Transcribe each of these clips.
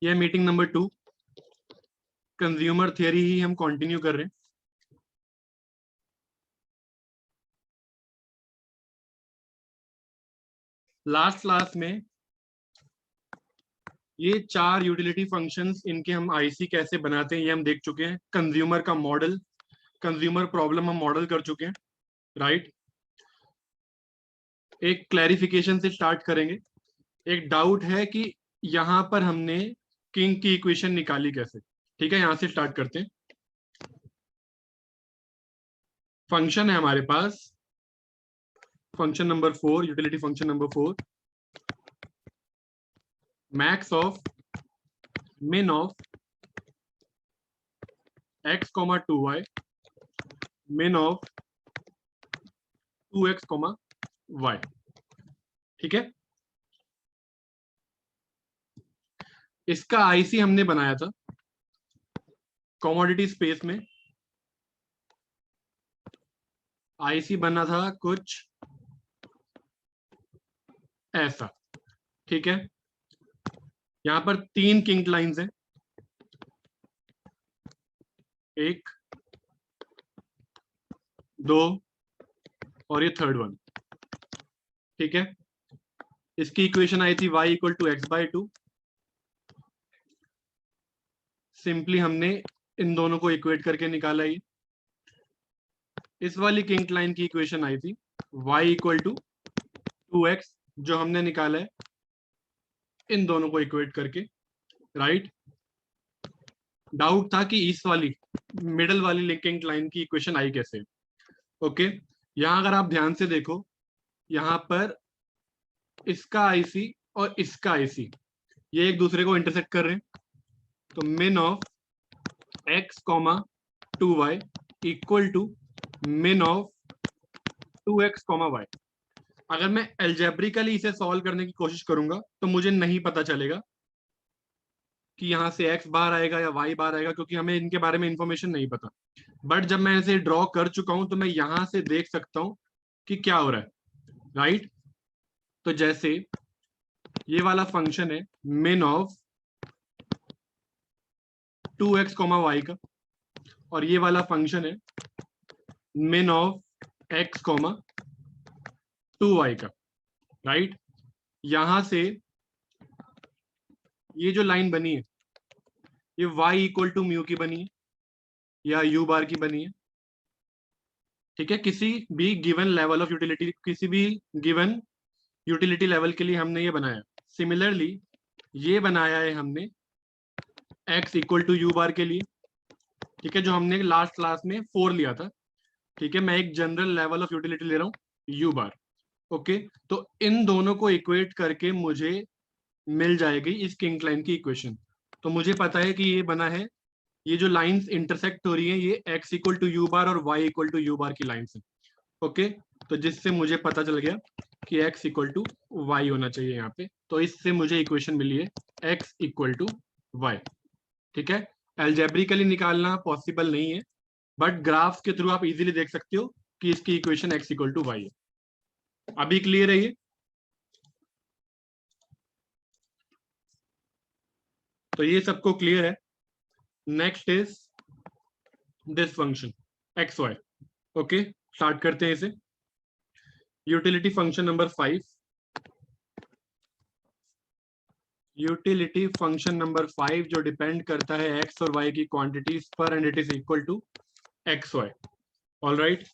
यह meeting number 2, consumer theory ही हम continue कर रहे हैं। लास्ट क्लास में ये 4 यूटिलिटी फंक्शंस, इनके हम आईसी कैसे बनाते हैं ये हम देख चुके हैं। कंज्यूमर का मॉडल, कंज्यूमर प्रॉब्लम हम मॉडल कर चुके हैं, राइट। एक क्लैरिफिकेशन से स्टार्ट करेंगे। एक डाउट है कि यहां पर हमने किंग की इक्वेशन निकाली कैसे। ठीक है, यहां से स्टार्ट करते हैं। फंक्शन है हमारे पास, function number 4, utility function number 4, max of min of x, 2y, min of 2x, y। ठीक है, इसका आईसी हमने बनाया था कमोडिटी स्पेस में। आईसी बना था कुछ ऐसा। ठीक है, यहां पर 3 किंग लाइंस हैं, 1, 2 और ये थर्ड वन। ठीक है, इसकी इक्वेशन आई थी y equal to x/2। Simply हमने इन दोनों को इक्वेट करके निकाला। ये इस वाली किंग लाइन की इक्वेशन आई थी y इक्वल टू 2x, जो हमने निकाला है इन दोनों को इक्वेट करके, राइट। डाउट था कि इस वाली मिडल वाली लिंकिंग लाइन की इक्वेशन आई कैसे। ओके, यहां अगर आप ध्यान से देखो, यहां पर इसका आईसी और इसका आईसी ये एक दूसरे को इंटरसेक्ट कर रहे हैं। तो min of x, 2y equal to min of 2x, y। अगर मैं एल्जेब्रिकली इसे सॉल्व करने की कोशिश करूंगा तो मुझे नहीं पता चलेगा कि यहां से x बार आएगा या y बार आएगा, क्योंकि हमें इनके बारे में इंफॉर्मेशन नहीं पता। बट जब मैं इसे ड्रॉ कर चुका हूं तो मैं यहां से देख सकता हूं कि क्या हो रहा है, राइट। तो जैसे ये वाला फंक्शन है min ऑफ 2x, y का, और ये वाला फंक्शन है min ऑफ x, 2y का, राइट। यहां से ये जो लाइन बनी है ये y इक्वल टू म्यू की बनी है या u बार की बनी है। ठीक है, किसी भी गिवन लेवल ऑफ यूटिलिटी, किसी भी गिवन यूटिलिटी लेवल के लिए हमने ये बनाया। सिमिलरली ये बनाया है हमने x equal to u bar के लिए। ठीक है, जो हमने लास्ट क्लास में 4 लिया था। ठीक है, मैं एक जनरल लेवल ऑफ यूटिलिटी ले रहा हूं यू बार। ओके, तो इन दोनों को इक्वेट करके मुझे मिल जाएगी इस किंग लाइन की इक्वेशन। तो मुझे पता है कि ये बना है, ये जो लाइंस इंटरसेक्ट हो रही हैं ये x इक्वल टू यू बार और y इक्वल टू यू बार की लाइंस है। ओके, तो जिससे मुझे पता चल गया कि x इक्वल टू y होना चाहिए यहाँ पे। तो इससे मुझे इक्वेशन मिली है x इक्वल टू y। ठीक है, एल्जेब्रिकली निकालना पॉसिबल नहीं है, बट ग्राफ के थ्रू आप इजीली देख सकते हो कि इसकी equation x equal to y है। अभी क्लियर है ये? तो ये सबको क्लियर है। Next is this function xy। Okay, start करते हैं इसे। Utility function number 5, utility function number 5 जो डिपेंड करता है x और y की क्वांटिटीज पर and it is equal to xy। Alright,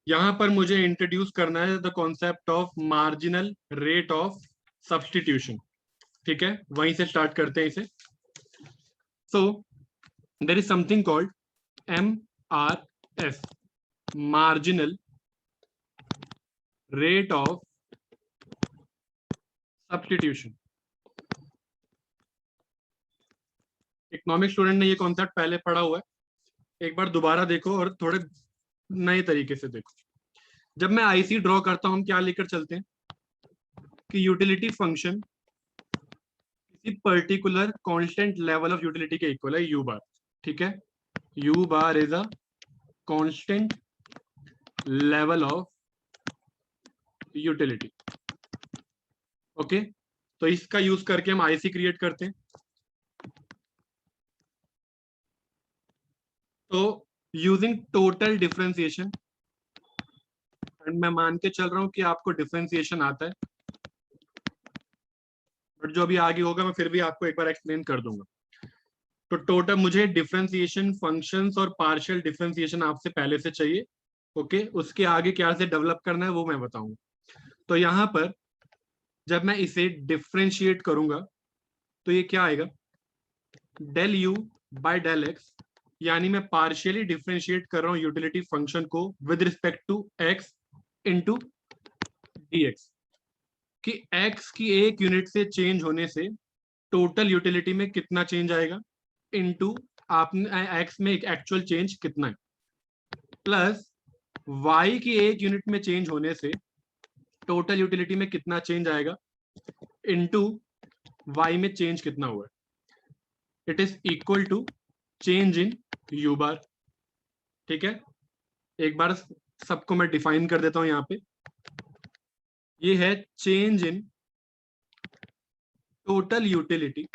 यहां पर मुझे इंट्रोड्यूस करना है the concept of marginal rate of substitution. ठीक है, वहीं से स्टार्ट करते हैं इसे। So there is something called MRS, marginal rate of substitution. Economic student ने ये कॉन्सेप्ट पहले पढ़ा हुआ है, एक बार दोबारा देखो और थोड़े नए तरीके से देखो। जब मैं आईसी ड्रॉ करता हूं हम क्या लेकर चलते हैं कि यूटिलिटी फंक्शन किसी particular constant level of utility के इक्वल है यू बार। ठीक है, you bar is a constant level of utility. Okay, तो इसका यूज करके हम आईसी क्रिएट करते हैं। तो यूजिंग टोटल डिफरेंशिएशन, एंड मैं मान के चल रहा हूं कि आपको डिफरेंशिएशन आता है, बट जो अभी आगे होगा मैं फिर भी आपको एक बार एक्सप्लेन कर दूंगा। तो टोटल मुझे डिफरेंशिएशन फंक्शंस और पार्शियल डिफरेंशिएशन आपसे पहले से चाहिए। ओके, उसके आगे क्या से डेवलप करना है वो मैं बताऊंगा। तो यहां पर जब मैं इसे डिफरेंशिएट करूंगा तो ये क्या आएगा, del you by del x, यानी मैं पार्शियली डिफरेंशिएट कर रहा हूं यूटिलिटी फंक्शन को with respect to x into d x, कि एक्स की एक यूनिट से चेंज होने से टोटल यूटिलिटी में कितना चेंज आएगा, इनटू आपने एक्स में एक एक्चुअल चेंज कितना है, प्लस वाई की एक यूनिट में चेंज होने से टोटल यूटिलिटी में कितना चेंज आएगा, इनटू वाई में चेंज कितना हुआ है। It is equal to change in u bar. ठीक है, एक बार सबको मैं डिफाइन कर देता हूं यहां पे। ये है change in total utility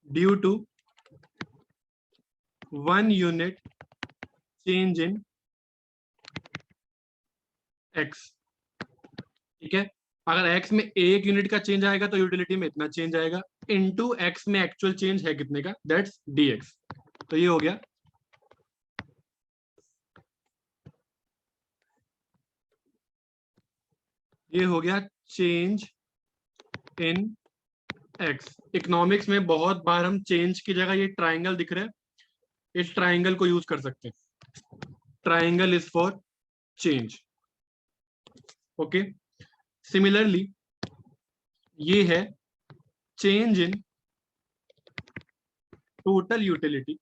due to 1 unit change in x. ठीक है, अगर एक्स में एक यूनिट का चेंज आएगा तो यूटिलिटी में इतना चेंज आएगा, इनटू एक्स में एक्चुअल चेंज है कितने का, दैट्स dx। तो ये हो गया, ये हो गया चेंज इन एक्स। इकोनॉमिक्स में बहुत बार हम चेंज की जगह ये ट्राइंगल दिख रहा है, इस ट्राइंगल को यूज कर सकते हैं। Triangle is for change. Okay, similarly ये है change in total utility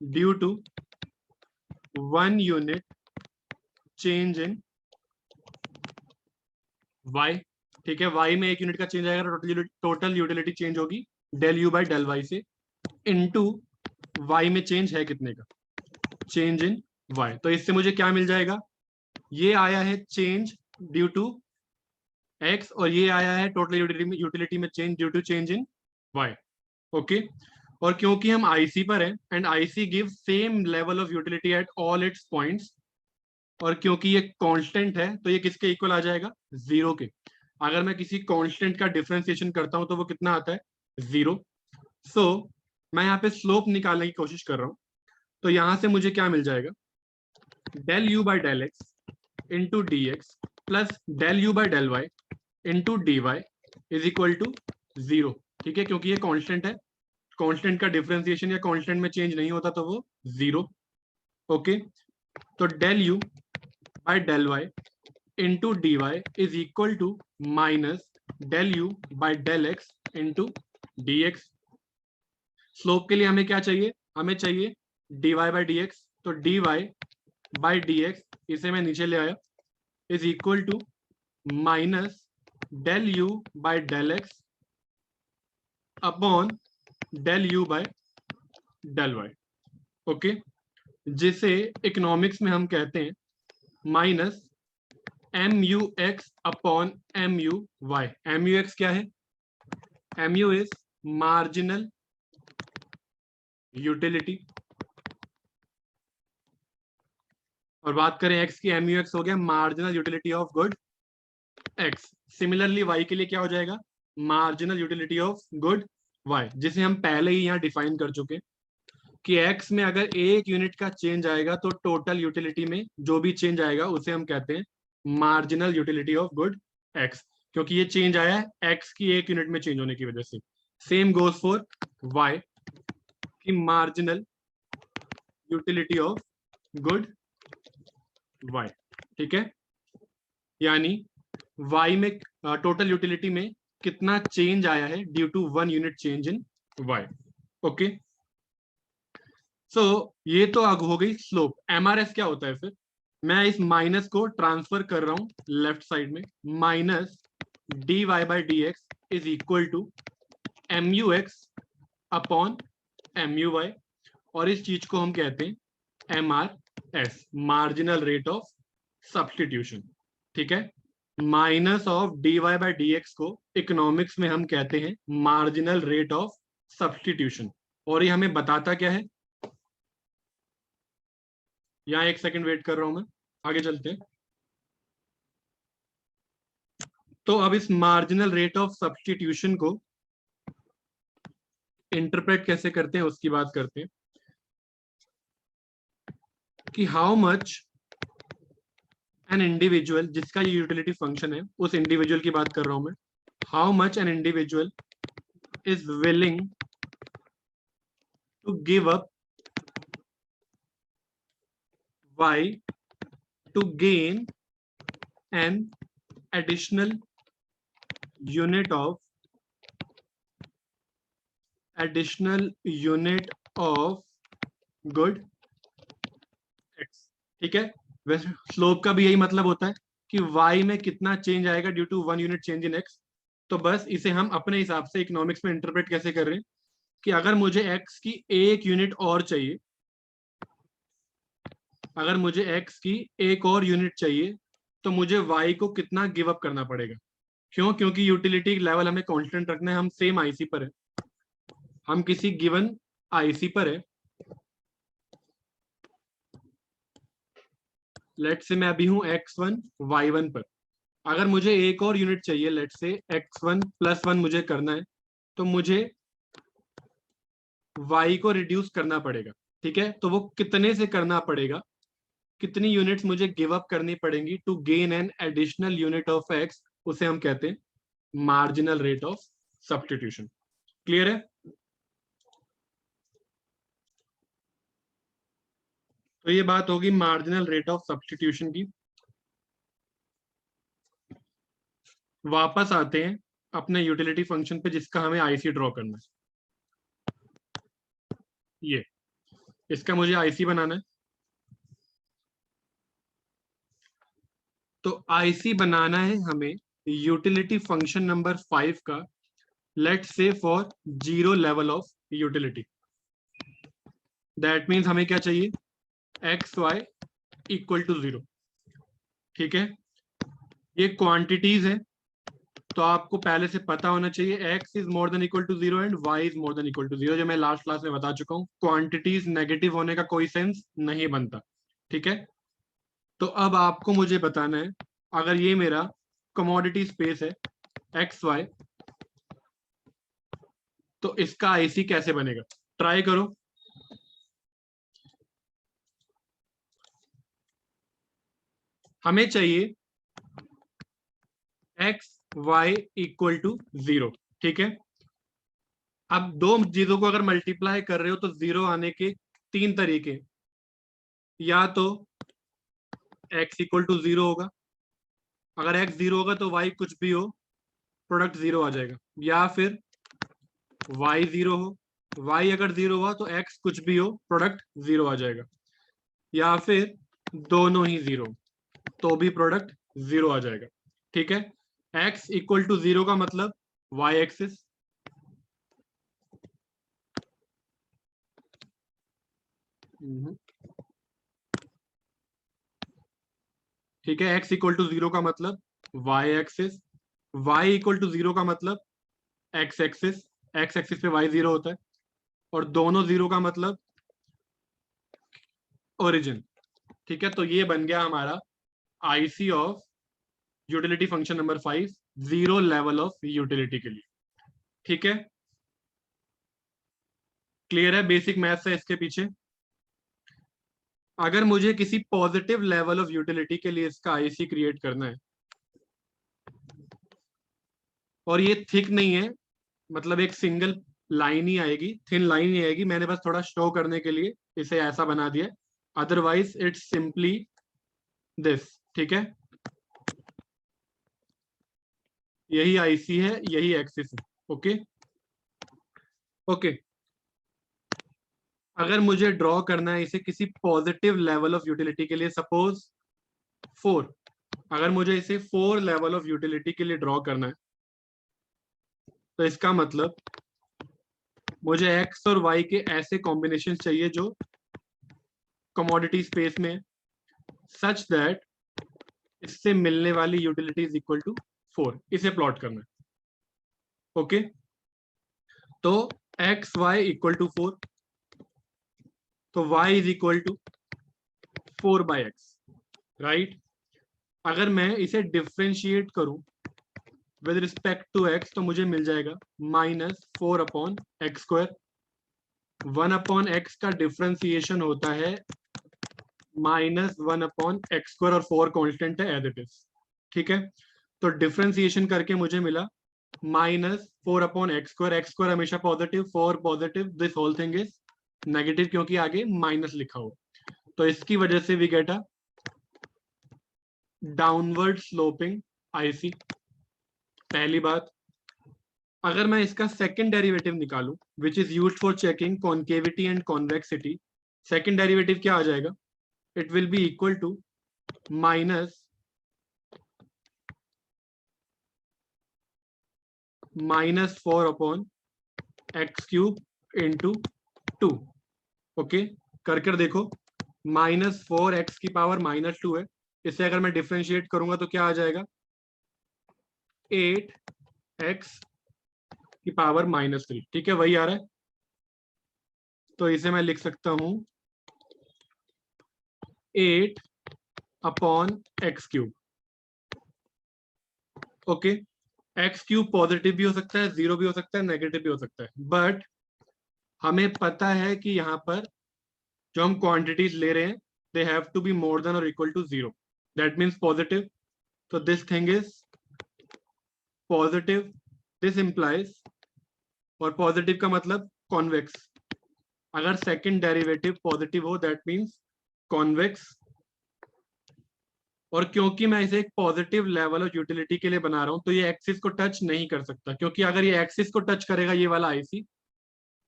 due to 1 unit change in y. ठीक है, वाई में एक यूनिट का चेंज आएगा, टोटल यूटिलिटी चेंज होगी del u by del y से, इनटू वाई में चेंज है कितने का, चेंज इन वाई। तो इससे मुझे क्या मिल जाएगा, ये आया है चेंज ड्यू टू एक्स, और ये आया है टोटल यूटिलिटी में change due to change in y. Okay, और क्योंकि हम आईसी पर हैं and IC give same level of utility at all its points, और क्योंकि ये कांस्टेंट है तो ये किसके इक्वल आ जाएगा, जीरो के। अगर मैं किसी कांस्टेंट का डिफरेंशिएशन करता हूं तो वो कितना आता है, जीरो। सो मैं यहाँ पे स्लोप निकालने की कोशिश कर रहा हूं, तो यहां से मुझे क्या मिल जाएगा, del u by del x into d x plus del u by del y into d y is equal to zero. ठीक है, क्योंकि ये कांस्टेंट है, कांस्टेंट का डिफरेंशिएशन या कांस्टेंट में चेंज नहीं होता तो वो जीरो। ओके, तो del you by del y into d y is equal to minus del you by del x into d x. Slope के लिए हमें क्या चाहिए, हमें चाहिए d y by d x, तो d y by d x इसे मैं नीचे ले आया, is equal to minus del you by del x upon del you by del y. Okay, जिसे इकोनॉमिक्स में हम कहते हैं minus M U x upon M U y. M U x क्या है, M U is marginal utility, और बात करें एक्स की, एम यू एक्स हो गया marginal utility of good x. Similarly y के लिए क्या हो जाएगा, marginal utility of good y, जिसे हम पहले ही यहाँ डिफाइन कर चुके कि एक्स में अगर एक यूनिट का चेंज आएगा तो टोटल यूटिलिटी में जो भी चेंज आएगा उसे हम कहते हैं marginal utility of good x, क्योंकि ये चेंज आया है एक्स की एक यूनिट में चेंज होने की वजह से। सेम गोज फॉर वाई की marginal utility of good y. ठीक है, यानी वाई में टोटल यूटिलिटी में कितना चेंज आया है due to 1 unit change in y. Okay, so ये तो आग हो गई स्लोप। एमआरएस क्या होता है फिर, मैं इस माइनस को ट्रांसफर कर रहा हूं लेफ्ट साइड में, minus d y by d x is equal to M U x upon M U y, और इस चीज को हम कहते हैं M R S, marginal rate of substitution. ठीक है, minus of dy by dx को इकोनॉमिक्स में हम कहते हैं मार्जिनल रेट ऑफ सब्स्टिट्यूशन। और ये हमें बताता क्या है, यहाँ एक सेकंड वेट कर रहा हूं मैं, आगे चलते हैं। तो अब इस मार्जिनल रेट ऑफ सब्स्टिट्यूशन को इंटरप्रेट कैसे करते हैं उसकी बात करते हैं कि हाउ मच एन इंडिविजुअल, जिसका ये यूटिलिटी फंक्शन है उस इंडिविजुअल की बात कर रहा हूं मैं, how much an individual is willing to give up y to gain an additional unit of good x। ठीक है, वैसे स्लोप का भी यही मतलब होता है कि y में कितना चेंज आएगा due to 1 unit change in x। तो बस इसे हम अपने हिसाब से इकोनॉमिक्स में इंटरप्रेट कैसे कर रहे हैं कि अगर मुझे x की एक यूनिट और चाहिए, अगर मुझे x की एक और यूनिट चाहिए तो मुझे y को कितना गिव अप करना पड़ेगा। क्यों? क्योंकि यूटिलिटी लेवल हमें कांस्टेंट रखना है, हम सेम आईसी पर है, हम किसी गिवन आईसी पर है। लेट से मैं अभी हूं x1 y1 पर, अगर मुझे एक और यूनिट चाहिए, लेट से x1 + 1 मुझे करना है, तो मुझे y को रिड्यूस करना पड़ेगा। ठीक है, तो वो कितने से करना पड़ेगा, कितनी यूनिट्स मुझे गिव अप करनी पड़ेंगी to gain an additional unit of x, उसे हम कहते हैं marginal rate of substitution. Clear है? तो ये बात होगी मार्जिनल रेट ऑफ सब्स्टिट्यूशन की। वापस आते हैं अपने यूटिलिटी फंक्शन पे जिसका हमें आईसी ड्रॉ करना है। ये इसका मुझे आईसी बनाना है। तो आईसी बनाना है हमें यूटिलिटी फंक्शन नंबर 5 का, लेट से for 0 level of utility. That means हमें क्या चाहिए, एक्स वाई इक्वल टू 0। ठीक है, ये क्वांटिटीज है तो आपको पहले से पता होना चाहिए x is more than equal to 0 and y is more than equal to 0, जो मैं लास्ट क्लास में बता चुका हूं। क्वांटिटीज नेगेटिव होने का कोई सेंस नहीं बनता। ठीक है, तो अब आपको मुझे बताना है, अगर ये मेरा कमोडिटी स्पेस है एक्स वाई, तो इसका आईसी कैसे बनेगा, ट्राई करो। हमें चाहिए एक्स वाई इक्वल टू 0। ठीक है, अब दो चीजों को अगर मल्टीप्लाई कर रहे हो तो 0 आने के 3 तरीके, या तो x इक्वल टू 0 होगा, अगर x 0 होगा तो y कुछ भी हो प्रोडक्ट 0 आ जाएगा, या फिर y 0 हो, y अगर 0 हुआ तो x कुछ भी हो प्रोडक्ट 0 आ जाएगा, या फिर दोनों ही 0 तो भी प्रोडक्ट 0 आ जाएगा। ठीक है, x इक्वल टू 0 का मतलब y एक्सिस, ठीक है, x इक्वल टू 0 का मतलब y axis, y equal to 0 का मतलब x एक्सिस, x एक्सिस पे y 0 होता है, और दोनों 0 का मतलब ओरिजिन। ठीक है, तो ये बन गया हमारा IC of utility function number 5, 0 level of utility के लिए। ठीक है, क्लियर है? बेसिक मैथ्स है इसके पीछे। अगर मुझे किसी पॉजिटिव लेवल ऑफ यूटिलिटी के लिए इसका आईसी क्रिएट करना है, और ये थिक नहीं है, मतलब एक सिंगल लाइन ही आएगी, थिन लाइन ही आएगी, मैंने बस थोड़ा शो करने के लिए इसे ऐसा बना दिया, अदरवाइज इट्स सिंपली दिस। ठीक है, यही आईसी है, यही एक्सिस है। ओके ओके, अगर मुझे ड्रॉ करना है इसे किसी पॉजिटिव लेवल ऑफ यूटिलिटी के लिए, सपोज 4, अगर मुझे इसे 4 लेवल ऑफ यूटिलिटी के लिए ड्रॉ करना है, तो इसका मतलब मुझे एक्स और वाई के ऐसे कॉम्बिनेशन चाहिए जो कमोडिटी स्पेस में, सच दैट इससे मिलने वाली यूटिलिटी इज इक्वल टू 4, इसे प्लॉट करना है। ओके, तो एक्स वाई इक्वल टू 4, तो y is equal to 4/x, right. अगर मैं इसे डिफ्रेंशिएट करूं विद रिस्पेक्ट टू x तो मुझे मिल जाएगा -4/x²। 1/x का डिफ्रेंसिएशन होता है -1/x² और 4 कांस्टेंट है एज इट इज, ठीक है। तो डिफ्रेंसिएशन करके मुझे मिला -4/x², x² हमेशा positive, 4 positive, this whole thing is negative क्योंकि आगे माइनस लिखा हो। तो इसकी वजह से we get a downward sloping IC. पहली बात, अगर मैं इसका सेकंड डेरिवेटिव निकालूं which is used for checking concavity and convexity, second derivative क्या आ जाएगा, it will be equal to -4/x³ into 2। Okay, कर देखो, -4x की पावर -2 है, इसे अगर मैं डिफ्रेंशिएट करूंगा तो क्या आ जाएगा, 8x की पावर -3, ठीक है, वही आ रहा है। तो इसे मैं लिख सकता हूं 8/x³। ओके, x³ पॉजिटिव भी हो सकता है, 0 भी हो सकता है, नेगेटिव भी हो सकता है, बट हमें पता है कि यहाँ पर जो हम क्वांटिटीज ले रहे हैं they have to be more than और equal to 0, that means positive. तो this thing is positive, this implies, और पॉजिटिव का मतलब कॉन्वेक्स। अगर सेकंड डेरिवेटिव पॉजिटिव हो दैट मीन्स कॉन्वेक्स। और क्योंकि मैं इसे एक पॉजिटिव लेवल ऑफ यूटिलिटी के लिए बना रहा हूं तो ये एक्सिस को टच नहीं कर सकता, क्योंकि अगर ये एक्सिस को टच करेगा ये वाला आईसी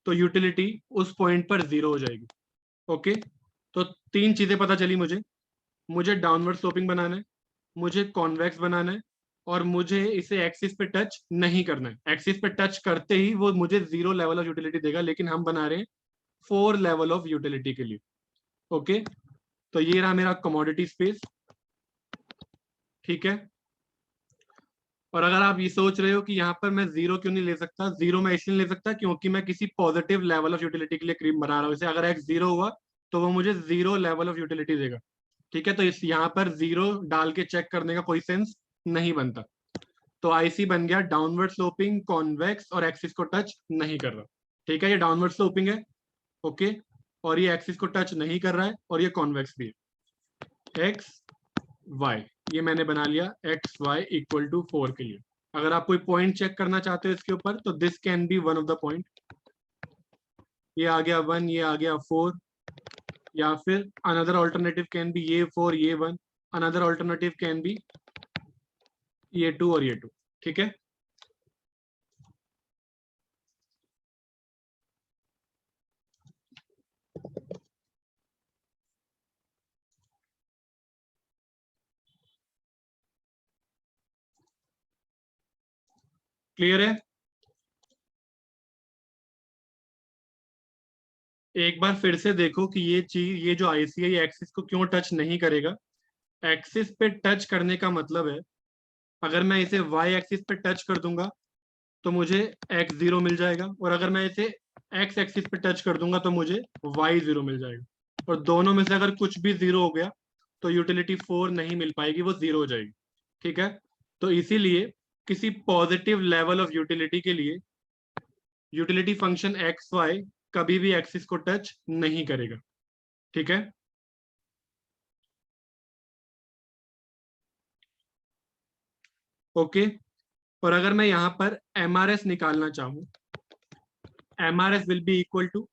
तो यूटिलिटी उस पॉइंट पर 0 हो जाएगी। ओके, तो तीन चीजें पता चली मुझे, मुझे डाउनवर्ड स्लोपिंग बनाना है, मुझे कॉन्वेक्स बनाना है, और मुझे इसे एक्सिस पे टच नहीं करना है। एक्सिस पे टच करते ही वो मुझे 0 लेवल ऑफ यूटिलिटी देगा, लेकिन हम बना रहे हैं 4 लेवल ऑफ यूटिलिटी के लिए। ओके, तो ये रहा मेरा कमोडिटी स्पेस, ठीक है। और अगर आप ये सोच रहे हो कि यहाँ पर मैं 0 क्यों नहीं ले सकता, 0 मैं इसलिए ले सकता क्योंकि मैं किसी पॉजिटिव लेवल ऑफ यूटिलिटी के लिए क्रीम बना रहा हूँ। इसे अगर x 0 हुआ तो वो मुझे 0 लेवल ऑफ यूटिलिटी देगा, ठीक है। तो इस यहाँ पर 0 डाल के चेक करने का कोई सेंस नहीं बनता। तो आईसी बन गया डाउनवर्ड स्लोपिंग, कॉन्वेक्स और एक्सिस को टच नहीं कर रहा, ठीक है। ये डाउनवर्ड स्लोपिंग है, ओके, और ये एक्सिस को टच नहीं कर रहा है, और ये कॉन्वेक्स भी है। एक्स वाई, ये मैंने बना लिया एक्स वाई इक्वल टू 4 के लिए। अगर आप कोई पॉइंट चेक करना चाहते हो इसके ऊपर तो this can be one of the point. ये आ गया 1, ये आ गया 4, या फिर अनदर ऑल्टरनेटिव कैन बी ये 4 ये 1, अनदर ऑल्टरनेटिव कैन बी ये 2 और ये 2, ठीक है। क्लियर है। एक बार फिर से देखो कि ये चीज, ये जो आईसी है ये एक्सिस को क्यों टच नहीं करेगा। एक्सिस पे टच करने का मतलब है, अगर मैं इसे वाई एक्सिस पे टच कर दूंगा तो मुझे एक्स 0 मिल जाएगा, और अगर मैं इसे एक्स एक्सिस पे टच कर दूंगा तो मुझे वाई 0 मिल जाएगा। और दोनों में से अगर कुछ भी 0 हो गया तो यूटिलिटी 4 नहीं मिल पाएगी, वो 0 हो जाएगी, ठीक है। तो इसीलिए किसी पॉजिटिव लेवल ऑफ यूटिलिटी के लिए यूटिलिटी फंक्शन एक्स वाई कभी भी एक्सिस को टच नहीं करेगा, ठीक है। ओके, और अगर मैं यहां पर एमआरएस निकालना चाहूं, MRS will be equal to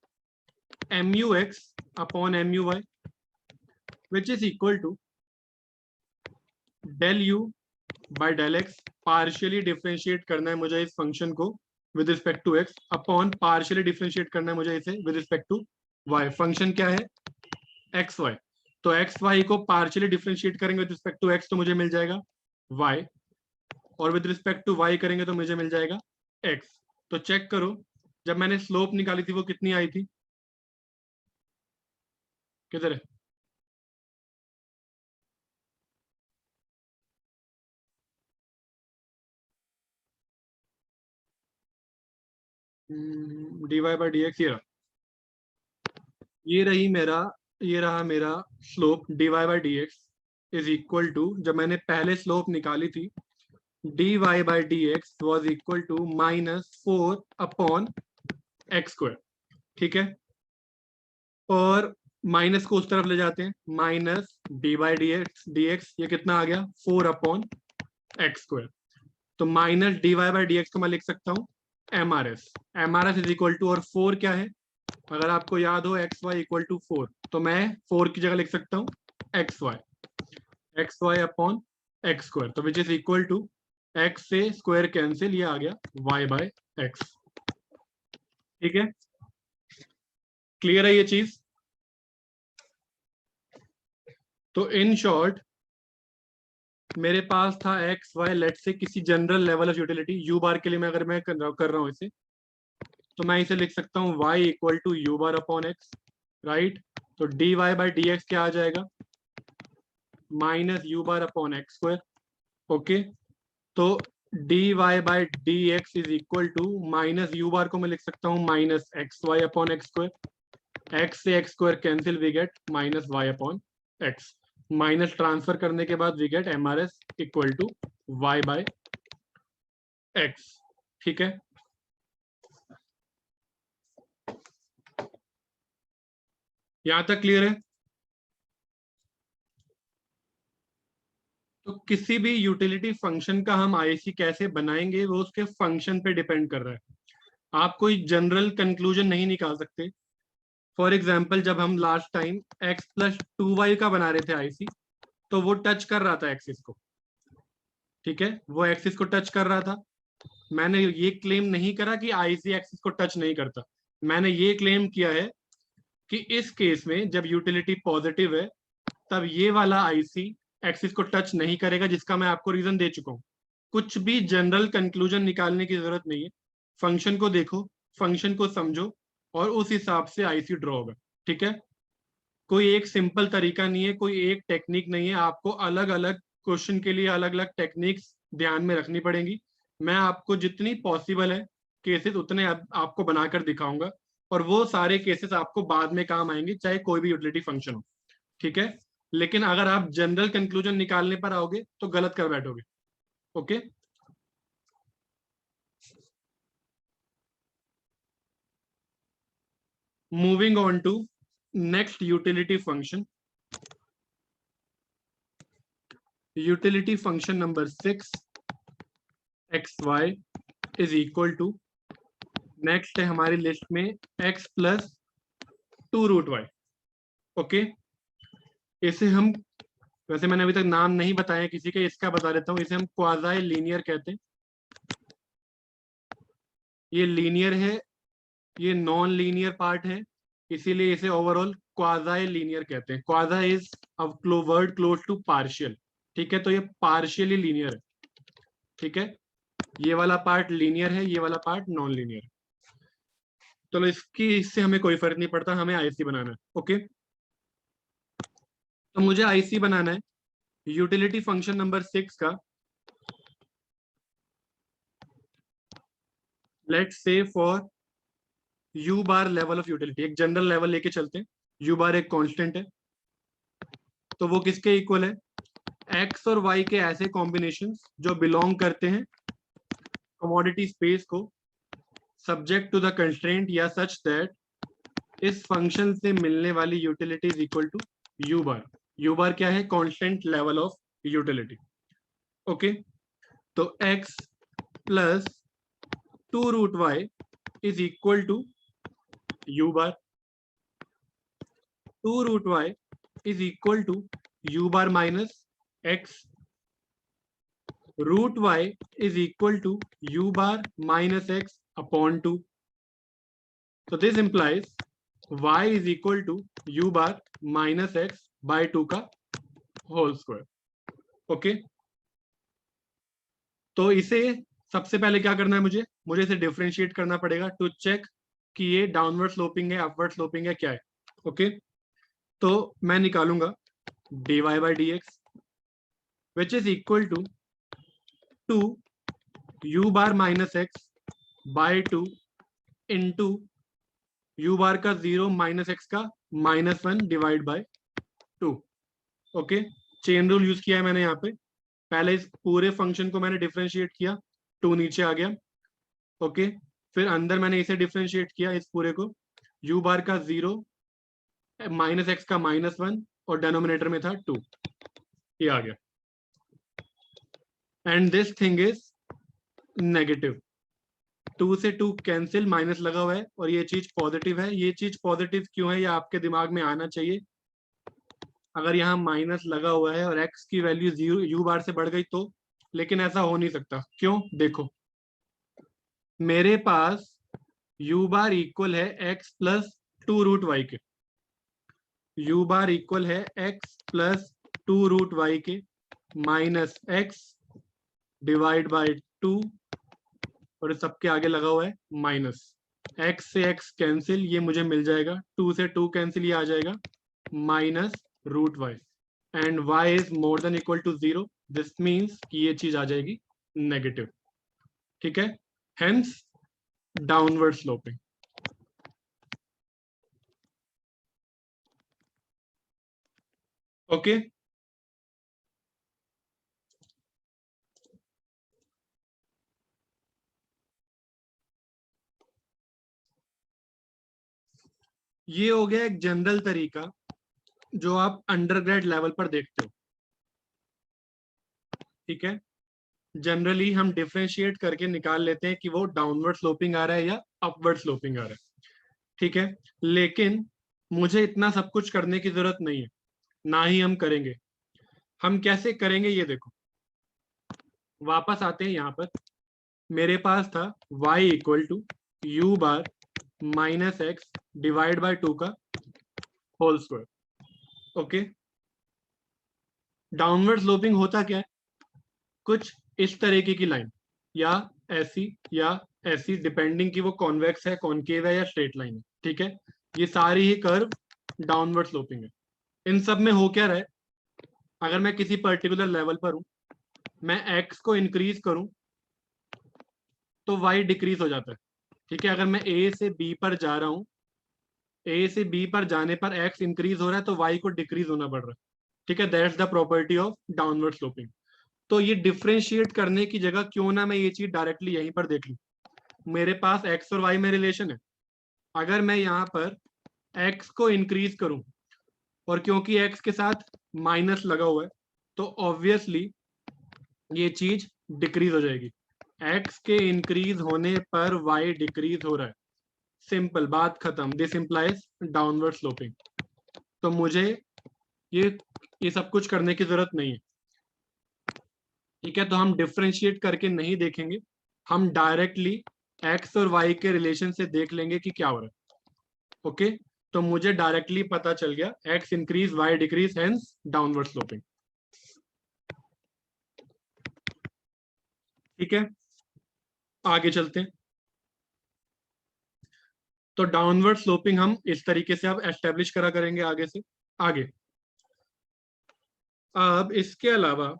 MUX upon MUY which is equal to del you by del x. Partially differentiate करना है मुझे इस फंक्शन को with respect to x, upon partially differentiate करना है मुझे इसे with respect to y. Function क्या है, एक्स वाई। तो एक्स वाई को पार्शियली डिफ्रेंशिएट करेंगे विद रिस्पेक्ट टू एक्स तो मुझे मिल जाएगा वाई, और विद रिस्पेक्ट टू वाई करेंगे तो मुझे मिल जाएगा एक्स। तो चेक करो, जब मैंने स्लोप निकाली थी वो कितनी आई थी, किधर है, dy बाई डी एक्स, ये रहा मेरा slope dy by d x is equal to, जब मैंने पहले स्लोप निकाली थी, dy by d x was equal to -4/x²। ठीक है, और माइनस को उस तरफ ले जाते हैं, minus d by d x ये कितना आ गया, 4/x²। तो minus d y by d x को मैं लिख सकता हूँ M R S is equal to, और 4 क्या है, अगर आपको याद हो एक्स वाई इक्वल टू 4, तो मैं 4 की जगह लिख सकता हूँ एक्स वाई अपॉन x², तो which is equal to x से स्क्वायर कैंसिल, ये आ गया y बाय एक्स। ठीक है, क्लियर है ये चीज। तो इन शॉर्ट मेरे पास था एक्स वाई, लेट से किसी general level of utility u bar के लिए, मैं अगर मैं कर रहा हूं इसे, तो मैं इसे लिख सकता हूँ y equal to u bar upon x, right. तो d y by d x क्या आ जाएगा, minus u bar upon x²। Okay, तो d y by d x is equal to, minus u bar को मैं लिख सकता हूँ minus x y upon x², x से x² cancel, we get minus y upon x, minus transfer करने के बाद we get M R S equal to Y by x. ठीक है, यहां तक क्लियर है। तो किसी भी यूटिलिटी फंक्शन का हम आईसी कैसे बनाएंगे वो उसके फंक्शन पे डिपेंड कर रहा है, आप कोई जनरल कंक्लूजन नहीं निकाल सकते। फॉर एग्जाम्पल, जब हम last time x plus 2y का बना रहे थे आईसी, तो वो टच कर रहा था एक्सिस को। ठीक है, वो एक्सिस को टच कर रहा था। मैंने ये क्लेम नहीं करा कि आईसी एक्सिस को टच नहीं करता, मैंने ये क्लेम किया है कि इस केस में जब यूटिलिटी पॉजिटिव है तब ये वाला आईसी एक्सिस को टच नहीं करेगा, जिसका मैं आपको रीजन दे चुका हूं। कुछ भी जनरल कंक्लूजन निकालने की जरूरत नहीं है, फंक्शन को देखो, फंक्शन को समझो, और उस हिसाब से आईसी ड्रॉ होगा। ठीक है, कोई एक सिंपल तरीका नहीं है, कोई एक टेक्निक नहीं है, आपको अलग अलग क्वेश्चन के लिए अलग अलग टेक्निक्स ध्यान में रखनी पड़ेंगी। मैं आपको जितनी पॉसिबल है केसेस उतने आपको बनाकर दिखाऊंगा, और वो सारे केसेस आपको बाद में काम आएंगे, चाहे कोई भी यूटिलिटी फंक्शन हो। ठीक है, लेकिन अगर आप जनरल कंक्लूजन निकालने पर आओगे तो गलत कर बैठोगे। Okay, moving on to next utility function, utility function number 6 x y is equal to, next है हमारी लिस्ट में x प्लस 2√y। ओके, इसे हम, वैसे मैंने अभी तक नाम नहीं बताया किसी के, इसका बता देता हूँ, इसे हम क्वाज़ाई लीनियर कहते हैं। ये लीनियर है, ये नॉन लीनियर पार्ट है, इसीलिए इसे ओवरऑल क्वाज़ाई लीनियर कहते हैं। Quasi is a word close to partial. ठीक है, तो ये पार्शियली लीनियर है। ठीक है, ये वाला पार्ट लीनियर है, ये वाला पार्ट नॉन लीनियर है। चलो, इससे हमें कोई फर्क नहीं पड़ता, हमें आईसी बनाना है। ओके, तो मुझे आईसी बनाना है यूटिलिटी फंक्शन नंबर 6 का। Let's say for you bar level of utility, एक जनरल लेवल लेके चलते हैं, यू बार एक कांस्टेंट है, तो वो किसके इक्वल है, एक्स और वाई के ऐसे कॉम्बिनेशंस जो बिलोंग करते हैं कमोडिटी स्पेस को, सब्जेक्ट टू द कंस्ट्रेंट या सच दैट इस फंक्शन से मिलने वाली utility is equal to u bar. U bar क्या है, constant level of utility. Okay, तो x plus 2√y is equal to u bar, 2√y is equal to u bar minus x, √y is equal to u bar minus x upon 2. So this implies y is equal to u bar minus x by 2 का whole square. Okay, तो इसे सबसे पहले क्या करना है, मुझे इसे डिफरेंशिएट करना पड़ेगा टू चेक कि ये डाउनवर्ड स्लोपिंग है, अपवर्ड स्लोपिंग है, क्या है। ओके, तो मैं निकालूंगा dy by dx which is equal to 2 u bar minus x by 2 into u bar का 0 माइनस एक्स का -1 divide by 2। Okay, chain rule use किया है मैंने यहाँ पे। पहले इस पूरे फंक्शन को मैंने डिफरेंशिएट किया, 2 नीचे आ गया। ओके, फिर अंदर मैंने इसे डिफरेंशिएट किया इस पूरे को, यू बार का 0 माइनस एक्स का -1 और डिनोमिनेटर में था 2, ये आ गया। And this thing is negative, 2 से 2 कैंसिल, माइनस लगा हुआ है और ये चीज पॉजिटिव है। ये चीज पॉजिटिव क्यों है ये आपके दिमाग में आना चाहिए। अगर यहाँ माइनस लगा हुआ है और एक्स की वैल्यू 0 यू बार से बढ़ गई तो, लेकिन ऐसा हो नहीं सकता। क्यों? देखो, मेरे पास यू बार इक्वल है एक्स प्लस 2 रूट वाई के, यू बार इक्वल है एक्स प्लस 2 रूट वाई के माइनस एक्स डिवाइड बाय 2, और सबके आगे लगा हुआ है माइनस। एक्स से एक्स कैंसिल, ये मुझे मिल जाएगा, 2 से 2 कैंसिल, ये आ जाएगा minus root y, and y is more than equal to 0, this means कि ये चीज आ जाएगी नेगेटिव। ठीक है, हेंस डाउनवर्ड स्लोपिंग। ओके, ये हो गया एक जनरल तरीका जो आप अंडरग्रेड लेवल पर देखते हो। ठीक है, जनरली हम डिफरेंशिएट करके निकाल लेते हैं कि वो डाउनवर्ड स्लोपिंग आ रहा है या अपवर्ड स्लोपिंग आ रहा है। ठीक है, लेकिन मुझे इतना सब कुछ करने की जरूरत नहीं है, ना ही हम करेंगे। हम कैसे करेंगे ये देखो, वापस आते हैं यहाँ पर। मेरे पास था y equal to u bar minus x divide by 2 का whole square. Okay, downward sloping होता क्या है, कुछ इस तरीके की लाइन, या ऐसी या ऐसी, डिपेंडिंग कि वो कॉन्वेक्स है, कॉनकेव है या स्ट्रेट लाइन है। ठीक है, ये सारी ही कर्व डाउनवर्ड स्लोपिंग है। इन सब में हो क्या रहा है, अगर मैं किसी पर्टिकुलर लेवल पर हूं, मैं एक्स को इंक्रीज करूं तो वाई डिक्रीज हो जाता है। ठीक है, अगर मैं ए से बी पर जा रहा हूं, ए से बी पर जाने पर एक्स इंक्रीज हो रहा है तो वाई को डिक्रीज होना पड़ रहा है। ठीक है, that's the property of downward sloping. तो ये डिफ्रेंशिएट करने की जगह क्यों ना मैं ये चीज डायरेक्टली यहीं पर देख लूं। मेरे पास एक्स और वाई में रिलेशन है, अगर मैं यहाँ पर एक्स को इंक्रीज करूं, और क्योंकि एक्स के साथ माइनस लगा हुआ है तो ऑब्वियसली ये चीज डिक्रीज हो जाएगी। एक्स के इंक्रीज होने पर वाई डिक्रीज हो रहा है, सिंपल, बात खत्म। This implies downward sloping. तो मुझे ये सब कुछ करने की जरूरत नहीं है। ठीक है, तो हम डिफ्रेंशिएट करके नहीं देखेंगे, हम डायरेक्टली एक्स और वाई के रिलेशन से देख लेंगे कि क्या हो रहा है। ओके, तो मुझे डायरेक्टली पता चल गया x increase y decrease, hence downward sloping. ठीक है, आगे चलते हैं। तो डाउनवर्ड स्लोपिंग हम इस तरीके से अब एस्टेब्लिश करा करेंगे आगे से आगे। अब इसके अलावा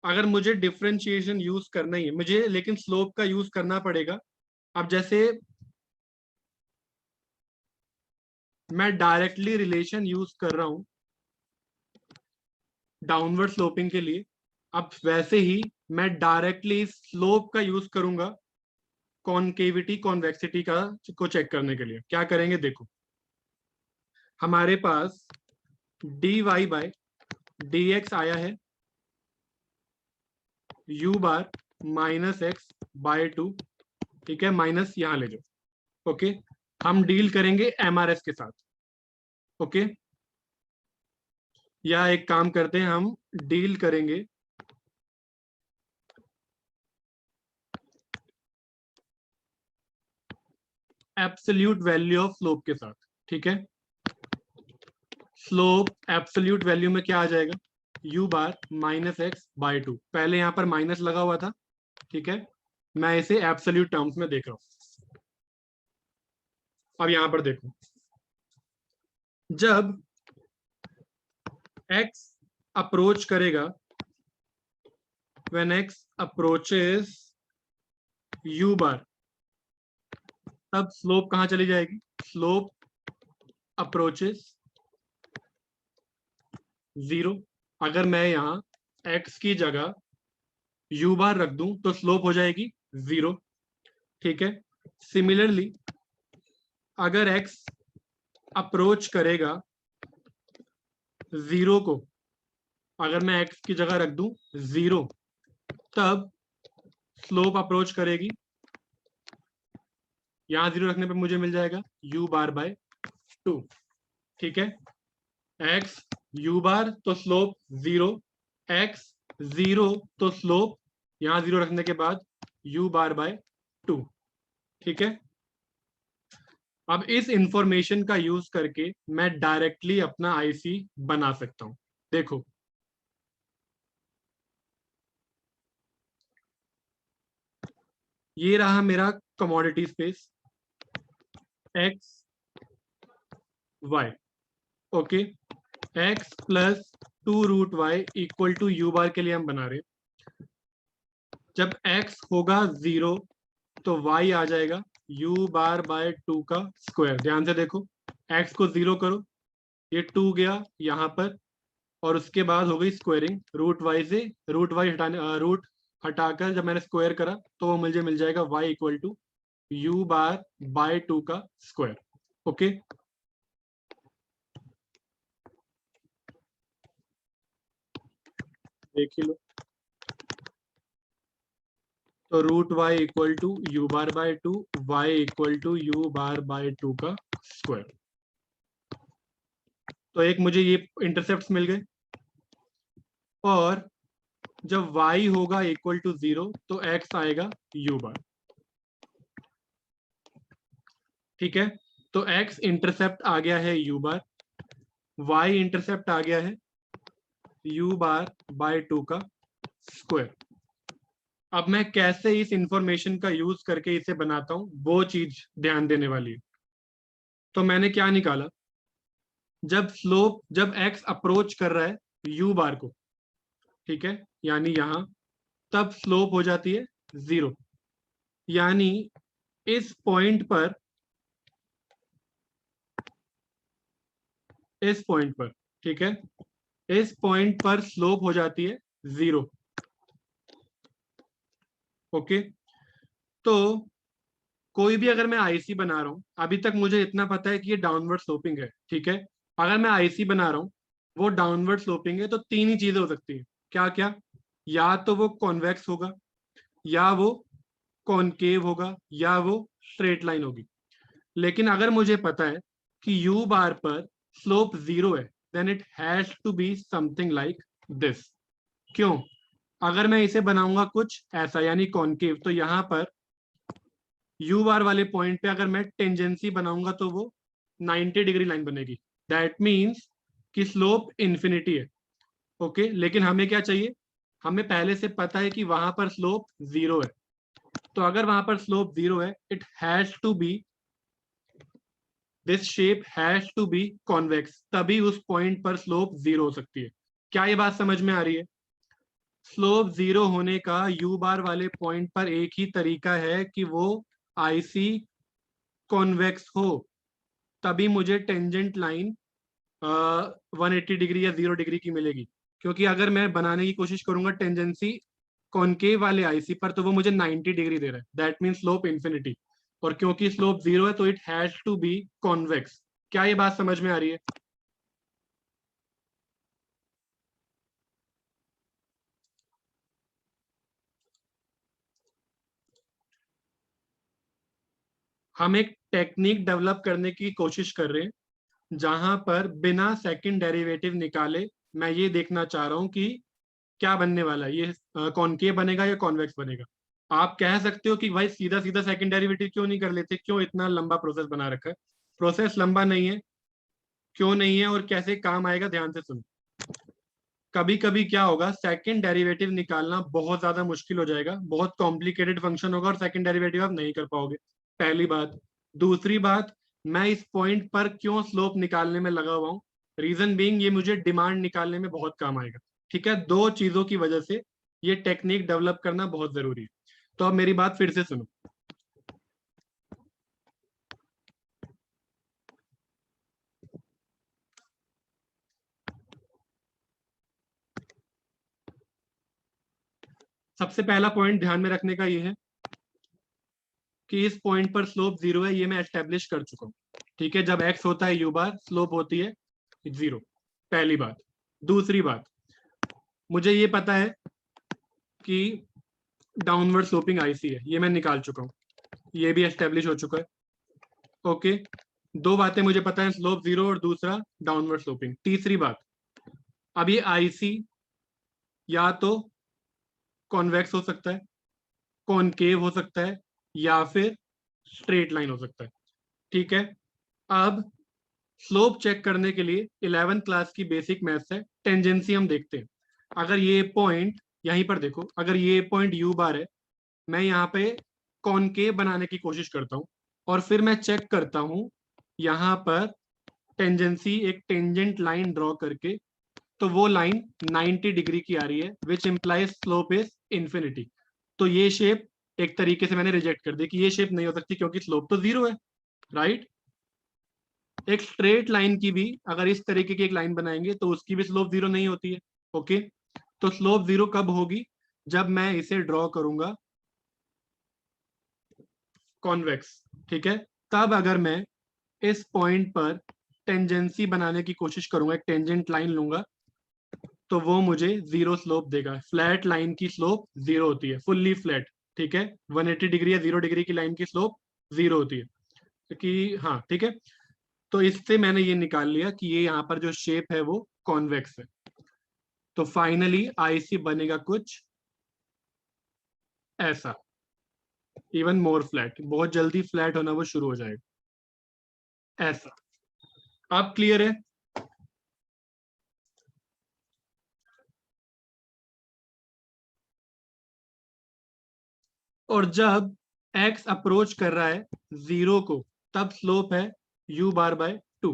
अगर मुझे डिफरेंशिएशन यूज करना ही है मुझे, लेकिन स्लोप का यूज करना पड़ेगा। अब जैसे मैं डायरेक्टली रिलेशन यूज कर रहा हूं डाउनवर्ड स्लोपिंग के लिए, अब वैसे ही मैं डायरेक्टली स्लोप का यूज करूंगा कॉनकेविटी कॉन्वेक्सिटी का को चेक करने के लिए। क्या करेंगे देखो, हमारे पास dy बाय dx आया है u bar minus x bye 2। ठीक है, माइनस यहां ले जाओ। ओके, हम डील करेंगे एमआरएस के साथ। ओके, या एक काम करते हैं, हम डील करेंगे एब्सोल्यूट वैल्यू ऑफ स्लोप के साथ। ठीक है, स्लोप एब्सोल्यूट वैल्यू में क्या आ जाएगा, u bar minus x bye 2। पहले यहां पर माइनस लगा हुआ था। ठीक है, मैं इसे एब्सोल्यूट टर्म्स में देख रहा हूं। अब यहां पर देखो, जब x अप्रोच करेगा, when x approaches u बार, तब स्लोप कहाँ चली जाएगी? Slope approaches 0। अगर मैं यहाँ x की जगह u बार रख दूं तो स्लोप हो जाएगी 0। ठीक है। सिमिलरली अगर x अप्रोच करेगा 0 को, अगर मैं x की जगह रख दूं 0, तब स्लोप अप्रोच करेगी, यहां 0 रखने पे मुझे मिल जाएगा u बार बाय 2। ठीक है। x u बार तो स्लोप 0, x 0 तो स्लोप यहां 0 रखने के बाद u बार बाय 2। ठीक है। अब इस इंफॉर्मेशन का यूज करके मैं डायरेक्टली अपना आईसी बना सकता हूं। देखो, ये रहा मेरा commodity space x y। Okay. x plus 2√y equal to u bar के लिए हम बना रहे हैं। जब x होगा 0 तो y आ जाएगा u बार बाय 2 का स्क्वायर। ध्यान से देखो, x को 0 करो, ये 2 गया यहां पर, और उसके बाद हो गई स्क्वायरिंग रूट वाई से। रूट वाई हटाने रूट हटाकर जब मैंने स्क्वायर करा तो वो मुझे मिल जाएगा y equal to u bar by 2 का स्क्वायर। ओके। देख ही लो, तो root y equal to u bar by 2, y equal to u bar by 2 का स्क्वायर। तो एक मुझे ये इंटरसेप्ट मिल गए, और जब y होगा इक्वल टू 0 तो x आएगा u बार। ठीक है। तो x इंटरसेप्ट आ गया है u बार, y इंटरसेप्ट आ गया है u बार बाय 2 का स्क्वायर। अब मैं कैसे इस इंफॉर्मेशन का यूज करके इसे बनाता हूं, वो चीज ध्यान देने वाली है। तो मैंने क्या निकाला, जब x अप्रोच कर रहा है u बार को, ठीक है, यानी यहां, तब स्लोप हो जाती है 0। यानी इस पॉइंट पर, इस पॉइंट पर, ठीक है, इस पॉइंट पर स्लोप हो जाती है 0। ओके। तो कोई भी अगर मैं आईसी बना रहा हूं, अभी तक मुझे इतना पता है कि ये डाउनवर्ड स्लोपिंग है। ठीक है। अगर मैं आईसी बना रहा हूं, वो डाउनवर्ड स्लोपिंग है, तो तीन ही चीजें हो सकती है। क्या क्या? या तो वो कॉन्वेक्स होगा, या वो कॉनकेव होगा, या वो स्ट्रेट लाइन होगी। लेकिन अगर मुझे पता है कि यू बार पर स्लोप 0 है, then it has to be something like this. क्यों? अगर मैं इसे बनाऊंगा कुछ ऐसा, यानी कॉनकेव, तो यहां पर यू बार वाले पॉइंट पे अगर मैं टेंजेंसी बनाऊंगा तो वो 90 डिग्री लाइन बनेगी। दैट मीन्स कि स्लोप इंफिनिटी है। ओके। लेकिन हमें क्या चाहिए? हमें पहले से पता है कि वहां पर स्लोप 0 है। तो अगर वहां पर स्लोप 0 है, it has to be, this shape has to be convex, तभी उस पॉइंट पर स्लोप 0 हो सकती है। क्या ये बात समझ में आ रही है? स्लोप 0 होने का यू बार वाले पॉइंट पर एक ही तरीका है कि वो आईसी कॉन्वेक्स हो, तभी मुझे टेंजेंट लाइन 180 डिग्री या 0 डिग्री की मिलेगी। क्योंकि अगर मैं बनाने की कोशिश करूंगा टेंजेंसी कॉनकेव वाले आईसी पर, तो वो मुझे 90 डिग्री दे रहा है। That mean slope infinity. और क्योंकि स्लोप 0 है, तो it has to be convex. क्या ये बात समझ में आ रही है? हम एक टेक्निक डेवलप करने की कोशिश कर रहे हैं, जहां पर बिना सेकंड डेरिवेटिव निकाले मैं ये देखना चाह रहा हूं कि क्या बनने वाला है, ये कॉनकेव बनेगा या कॉन्वेक्स बनेगा। आप कह सकते हो कि भाई सीधा सीधा सेकंड डेरिवेटिव क्यों नहीं कर लेते, क्यों इतना लंबा प्रोसेस बना रखा है? प्रोसेस लंबा नहीं है। क्यों नहीं है और कैसे काम आएगा, ध्यान से सुनो। कभी कभी क्या होगा, सेकंड डेरिवेटिव निकालना बहुत ज्यादा मुश्किल हो जाएगा, बहुत कॉम्प्लिकेटेड फंक्शन होगा और सेकंड डेरिवेटिव आप नहीं कर पाओगे। पहली बात। दूसरी बात, मैं इस पॉइंट पर क्यों स्लोप निकालने में लगा हुआ हूँ? रीजन बीइंग, ये मुझे डिमांड निकालने में बहुत काम आएगा। ठीक है। दो चीजों की वजह से ये टेक्निक डेवलप करना बहुत जरूरी है। तो अब मेरी बात फिर से सुनो। सबसे पहला पॉइंट ध्यान में रखने का ये है कि इस पॉइंट पर स्लोप 0 है, ये मैं एस्टेब्लिश कर चुका हूँ। ठीक है, जब x होता है u बार, स्लोप होती है 0। पहली बात। दूसरी बात, मुझे ये पता है कि डाउनवर्ड स्लोपिंग आईसी है, ये मैं निकाल चुका हूँ, ये भी एस्टेब्लिश हो चुका है। ओके, दो बातें मुझे पता है, स्लोप 0 और दूसरा डाउनवर्ड स्लोपिंग। तीसरी बात, अब ये आईसी या तो कॉन्वेक्स हो सकता है, कॉनकेव हो सकता है, या फिर स्ट्रेट लाइन हो सकता है। ठीक है, अब स्लोप चेक करने के लिए 11th क्लास की बेसिक मैथ्स है, टेंजेंसी हम देखते हैं। अगर ये पॉइंट यहीं पर देखो, अगर ये पॉइंट u बार है, मैं यहाँ पे कॉनकेव बनाने की कोशिश करता हूँ और फिर मैं चेक करता हूँ यहाँ पर टेंजेंसी, एक टेंजेंट लाइन ड्रॉ करके, तो वो लाइन 90 डिग्री की आ रही है, which implies slope is infinity. तो ये शेप एक तरीके से मैंने रिजेक्ट कर दी कि ये शेप नहीं हो सकती क्योंकि स्लोप तो 0 है, राइट। एक स्ट्रेट लाइन की भी अगर इस तरीके की एक लाइन बनाएंगे तो उसकी भी स्लोप 0 नहीं होती है। ओके, तो स्लोप 0 कब होगी? जब मैं इसे ड्रॉ करूंगा कॉन्वेक्स। ठीक है, तब अगर मैं इस पॉइंट पर टेंजेंसी बनाने की कोशिश करूंगा, एक टेंजेंट लाइन लूंगा, तो वो मुझे 0 स्लोप देगा। फ्लैट लाइन की स्लोप 0 होती है, फुल्ली फ्लैट। ठीक है, 180 डिग्री या 0 डिग्री की लाइन की स्लोप 0 होती है कि हाँ, ठीक है। तो इससे मैंने ये निकाल लिया कि ये यहाँ पर जो शेप है वो कॉन्वेक्स है। तो फाइनली आईसी बनेगा कुछ ऐसा, इवन मोर फ्लैट, बहुत जल्दी फ्लैट होना वो शुरू हो जाएगा ऐसा। आप क्लियर है? और जब x अप्रोच कर रहा है 0 को, तब स्लोप है u बार बाय 2।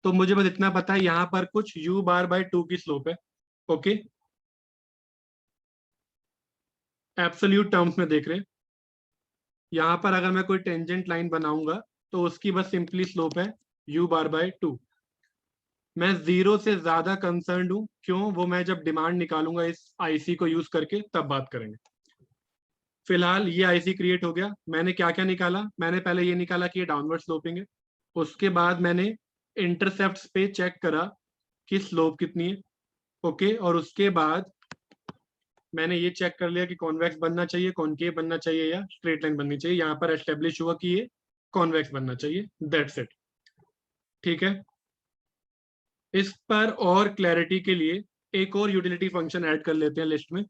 तो मुझे बस इतना पता है यहां पर कुछ u बार बाय 2 की स्लोप है। ओके, एब्सोल्यूट टर्म्स में देख रहे हैं, यहां पर अगर मैं कोई टेंजेंट लाइन बनाऊंगा तो उसकी बस सिंपली स्लोप है u बार बाय 2। मैं 0 से ज्यादा कंसर्न हूं, क्यों? वो मैं जब डिमांड निकालूंगा इस आईसी को यूज करके तब बात करेंगे। फिलहाल ये आईसी क्रिएट हो गया। मैंने क्या क्या निकाला? मैंने पहले ये निकाला कि ये डाउनवर्ड स्लोपिंग है। उसके बाद मैंने इंटरसेप्ट पे चेक करा कि स्लोप कितनी है। ओके, और उसके बाद मैंने ये चेक कर लिया कि कॉन्वेक्स बनना चाहिए, कॉनकेव बनना चाहिए या स्ट्रेट लाइन बननी चाहिए। यहाँ पर एस्टेब्लिश हुआ कि ये कॉन्वेक्स बनना चाहिए। That's it. ठीक है, इस पर और क्लैरिटी के लिए एक और यूटिलिटी फंक्शन ऐड कर लेते हैं लिस्ट में।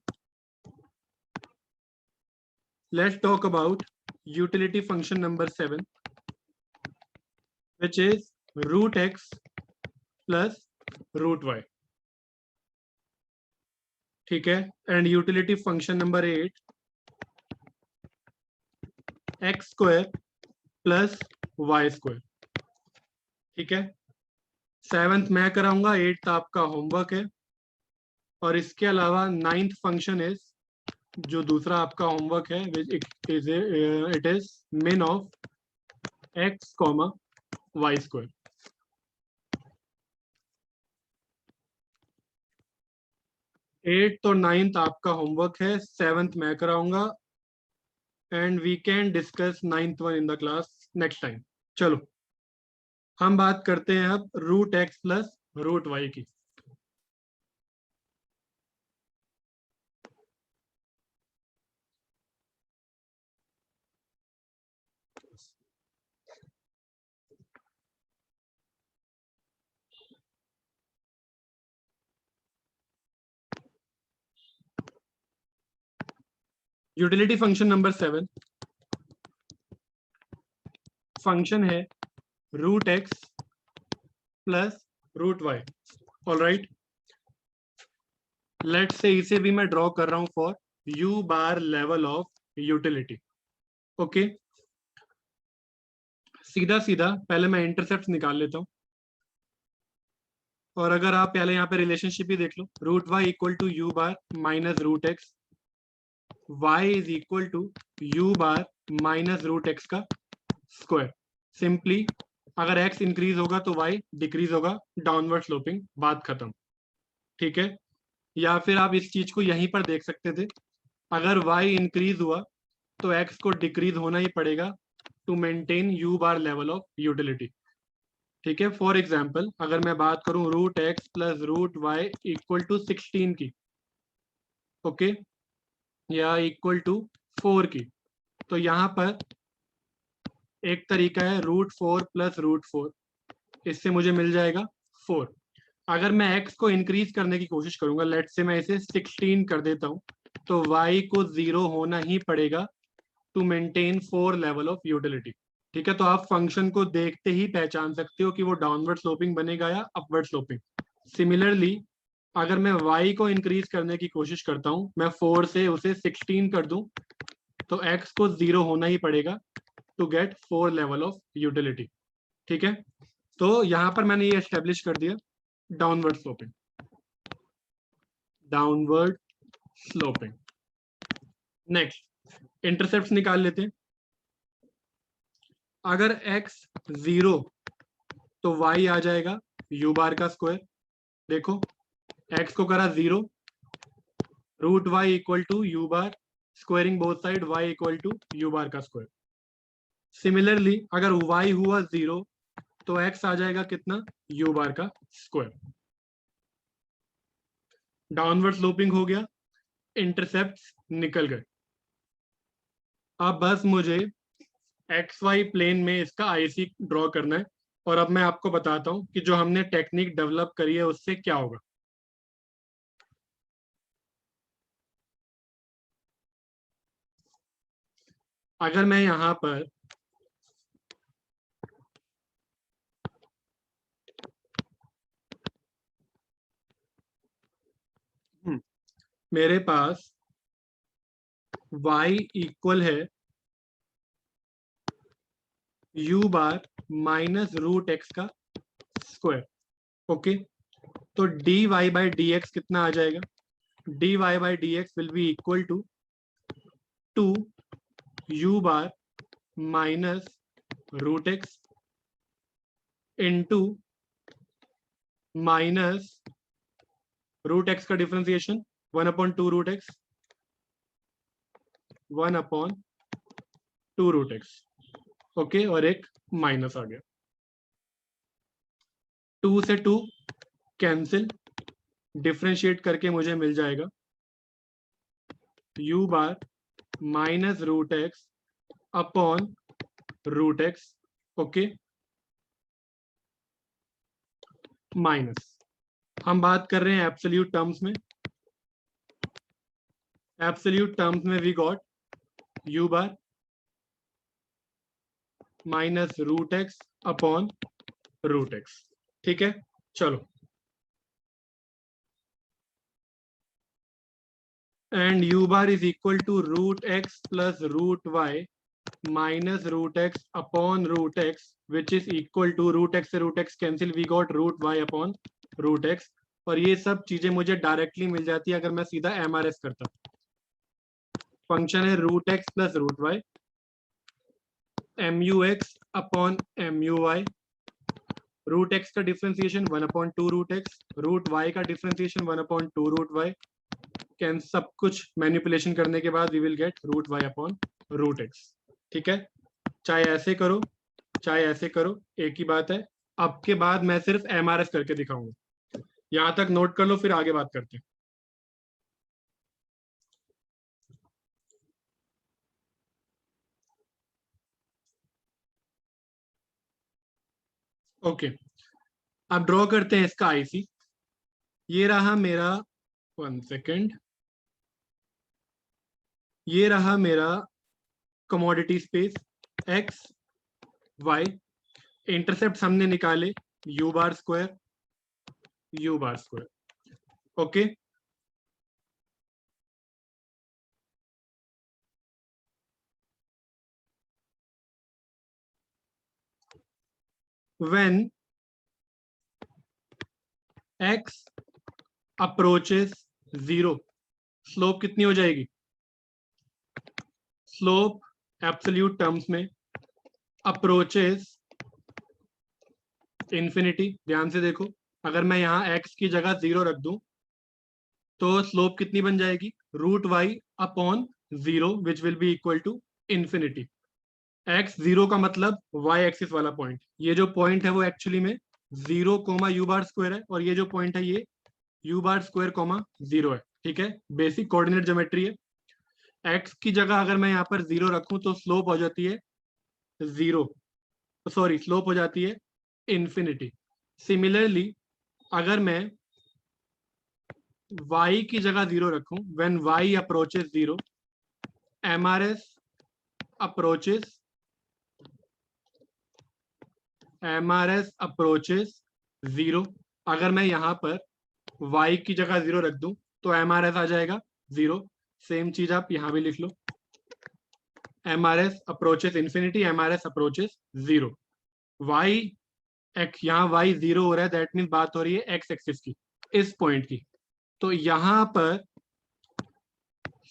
Let's talk about utility function number 7, which is root x plus root y। ठीक है, and utility function number 8, x square plus y square. ठीक है, 7th मैं कराऊंगा, 8th आपका होमवर्क है। और इसके अलावा 9th फंक्शन इज, जो दूसरा आपका होमवर्क है, it is min of x comma y square. 8th और 9th आपका होमवर्क है, 7th मैं कराऊंगा, and we can discuss 9th one in the class next time. चलो, हम बात करते हैं अब root x plus root y की। यूटिलिटी फंक्शन नंबर 7 फंक्शन है root x plus root y. All right, let say इसे भी मैं ड्रॉ कर रहा हूं for you bar level of utility. Okay, सीधा सीधा पहले मैं इंटरसेप्ट निकाल लेता हूं। और अगर आप पहले यहाँ पे रिलेशनशिप ही देख लो, root y equal to u bar minus root x, y is equal to u bar minus root x का स्क्वायर। सिंपली अगर x इंक्रीज होगा तो y डिक्रीज होगा, डाउनवर्ड स्लोपिंग, बात खत्म। ठीक है, या फिर आप इस चीज को यहीं पर देख सकते थे। अगर y इंक्रीज हुआ तो x को डिक्रीज होना ही पड़ेगा to maintain u bar level of utility. ठीक है, फॉर एग्जाम्पल अगर मैं बात करूं root x plus root y equal to 16 की, ओके, या इक्वल टू 4 की, तो यहाँ पर एक तरीका है रूट 4 इससे मुझे मिल जाएगा 4। अगर मैं x को इंक्रीज करने की कोशिश करूंगा, लेट से मैं इसे 16 कर देता हूं, तो y को 0 होना ही पड़ेगा to maintain 4 level of utility. ठीक है, तो आप फंक्शन को देखते ही पहचान सकते हो कि वो डाउनवर्ड स्लोपिंग बनेगा या अपवर्ड स्लोपिंग। सिमिलरली अगर मैं y को इंक्रीज करने की कोशिश करता हूं, मैं 4 से उसे 16 कर दूं, तो x को 0 होना ही पड़ेगा to get 4 level of utility. ठीक है, तो यहां पर मैंने ये एस्टेब्लिश कर दिया downward sloping. Downward sloping. Next intercept निकाल लेते हैं। अगर x 0 तो y आ जाएगा u बार का स्क्वायर। देखो x को करा 0, root y equal to u bar, squaring both side y equal to u bar का स्क्वायर। सिमिलरली अगर y हुआ 0 तो x आ जाएगा कितना, u बार का स्क्वायर। डाउनवर्ड स्लोपिंग हो गया, इंटरसेप्ट्स निकल गए। अब बस मुझे एक्स वाई प्लेन में इसका आईसी ड्रॉ करना है, और अब मैं आपको बताता हूं कि जो हमने टेक्निक डेवलप करी है उससे क्या होगा। अगर मैं यहां पर मेरे पास y इक्वल है u bar minus root x का स्क्वायर, ओके, तो dy बाई डी एक्स कितना आ जाएगा, dy by d x will be equal to 2 u bar minus root x into minus root x का differentiation 1/2 root x, 1/2 root x, okay, और एक minus आ गया। 2 से 2 कैंसिल, डिफरेंशिएट करके मुझे मिल जाएगा u bar minus root x upon root x, okay, minus, हम बात कर रहे हैं एब्सोल्यूट टर्म्स में। एब्सोल्यूट टर्म्स में we got u bar minus root x upon root x. ठीक है, चलो, and u bar is equal to root x plus root y minus root x upon root x which is equal to root x से root x cancel, we got root y upon root x. और ये सब चीजें मुझे directly मिल जाती है अगर मैं सीधा MRS करता। फंक्शन है root x plus root y MUX upon MUY, root x का differentiation 1/2 root x, root y का डिफरेंशिएशन 1/2 रूट वाई, कैन सब कुछ मैनिपुलेशन करने के बाद we will get root y upon root x. ठीक है, चाहे ऐसे करो चाहे ऐसे करो, एक ही बात है। अब के बाद मैं सिर्फ MRS करके दिखाऊंगा, यहां तक नोट कर लो, फिर आगे बात करते हैं। ओके, अब ड्रॉ करते हैं इसका आईसी। ये रहा मेरा, 1 सेकेंड, ये रहा मेरा commodity space x y. Intercept हमने निकाले u bar square, okay, when x approaches 0, slope कितनी हो जाएगी, स्लोप एब्सोल्यूट टर्म्स में अप्रोचेस इंफिनिटी। ध्यान से देखो, अगर मैं यहाँ x की जगह 0 रख दूं तो स्लोप कितनी बन जाएगी, root y upon 0 which will be equal to infinity. X 0 का मतलब वाई एक्सिस वाला पॉइंट, ये जो पॉइंट है वो एक्चुअली में 0 कोमा यू बार स्क्वायर है, और ये जो पॉइंट है ये यू बार स्क्वायर कोमा 0 है। ठीक है, बेसिक कोऑर्डिनेट ज्योमेट्री है। एक्स की जगह अगर मैं यहाँ पर 0 रखूं तो स्लोप हो जाती है 0, सॉरी स्लोप हो जाती है इंफिनिटी। सिमिलरली अगर मैं y की जगह 0 रखूं, when y approaches 0, MRS approaches approaches 0। अगर मैं यहाँ पर y की जगह 0 रख दूं तो MRS आ जाएगा 0। सेम चीज आप यहाँ भी लिख लो, MRS approaches infinity, MRS approaches 0। y यहाँ y 0 हो रहा है, दैट मीन बात हो रही है x एक्सिस की, इस पॉइंट की। तो यहां पर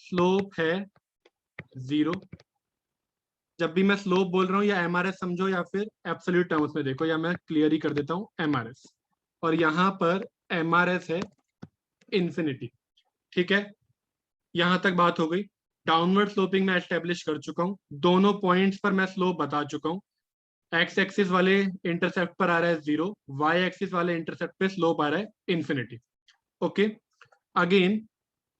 स्लोप है 0। जब भी मैं स्लोप बोल रहा हूँ या MRS समझो या फिर एब्सोल्यूट टर्म्स में देखो, या मैं क्लियर ही कर देता हूँ MRS, और यहाँ पर MRS है इंफिनिटी। ठीक है, यहां तक बात हो गई। डाउनवर्ड स्लोपिंग मैं एस्टेब्लिश कर चुका हूँ, दोनों पॉइंट्स पर मैं स्लोप बता चुका हूँ। एक्स एक्सिस वाले इंटरसेप्ट पर आ रहा है 0, वाई एक्सिस वाले इंटरसेप्ट पे स्लोप आ रहा है इंफिनिटी। ओके, अगेन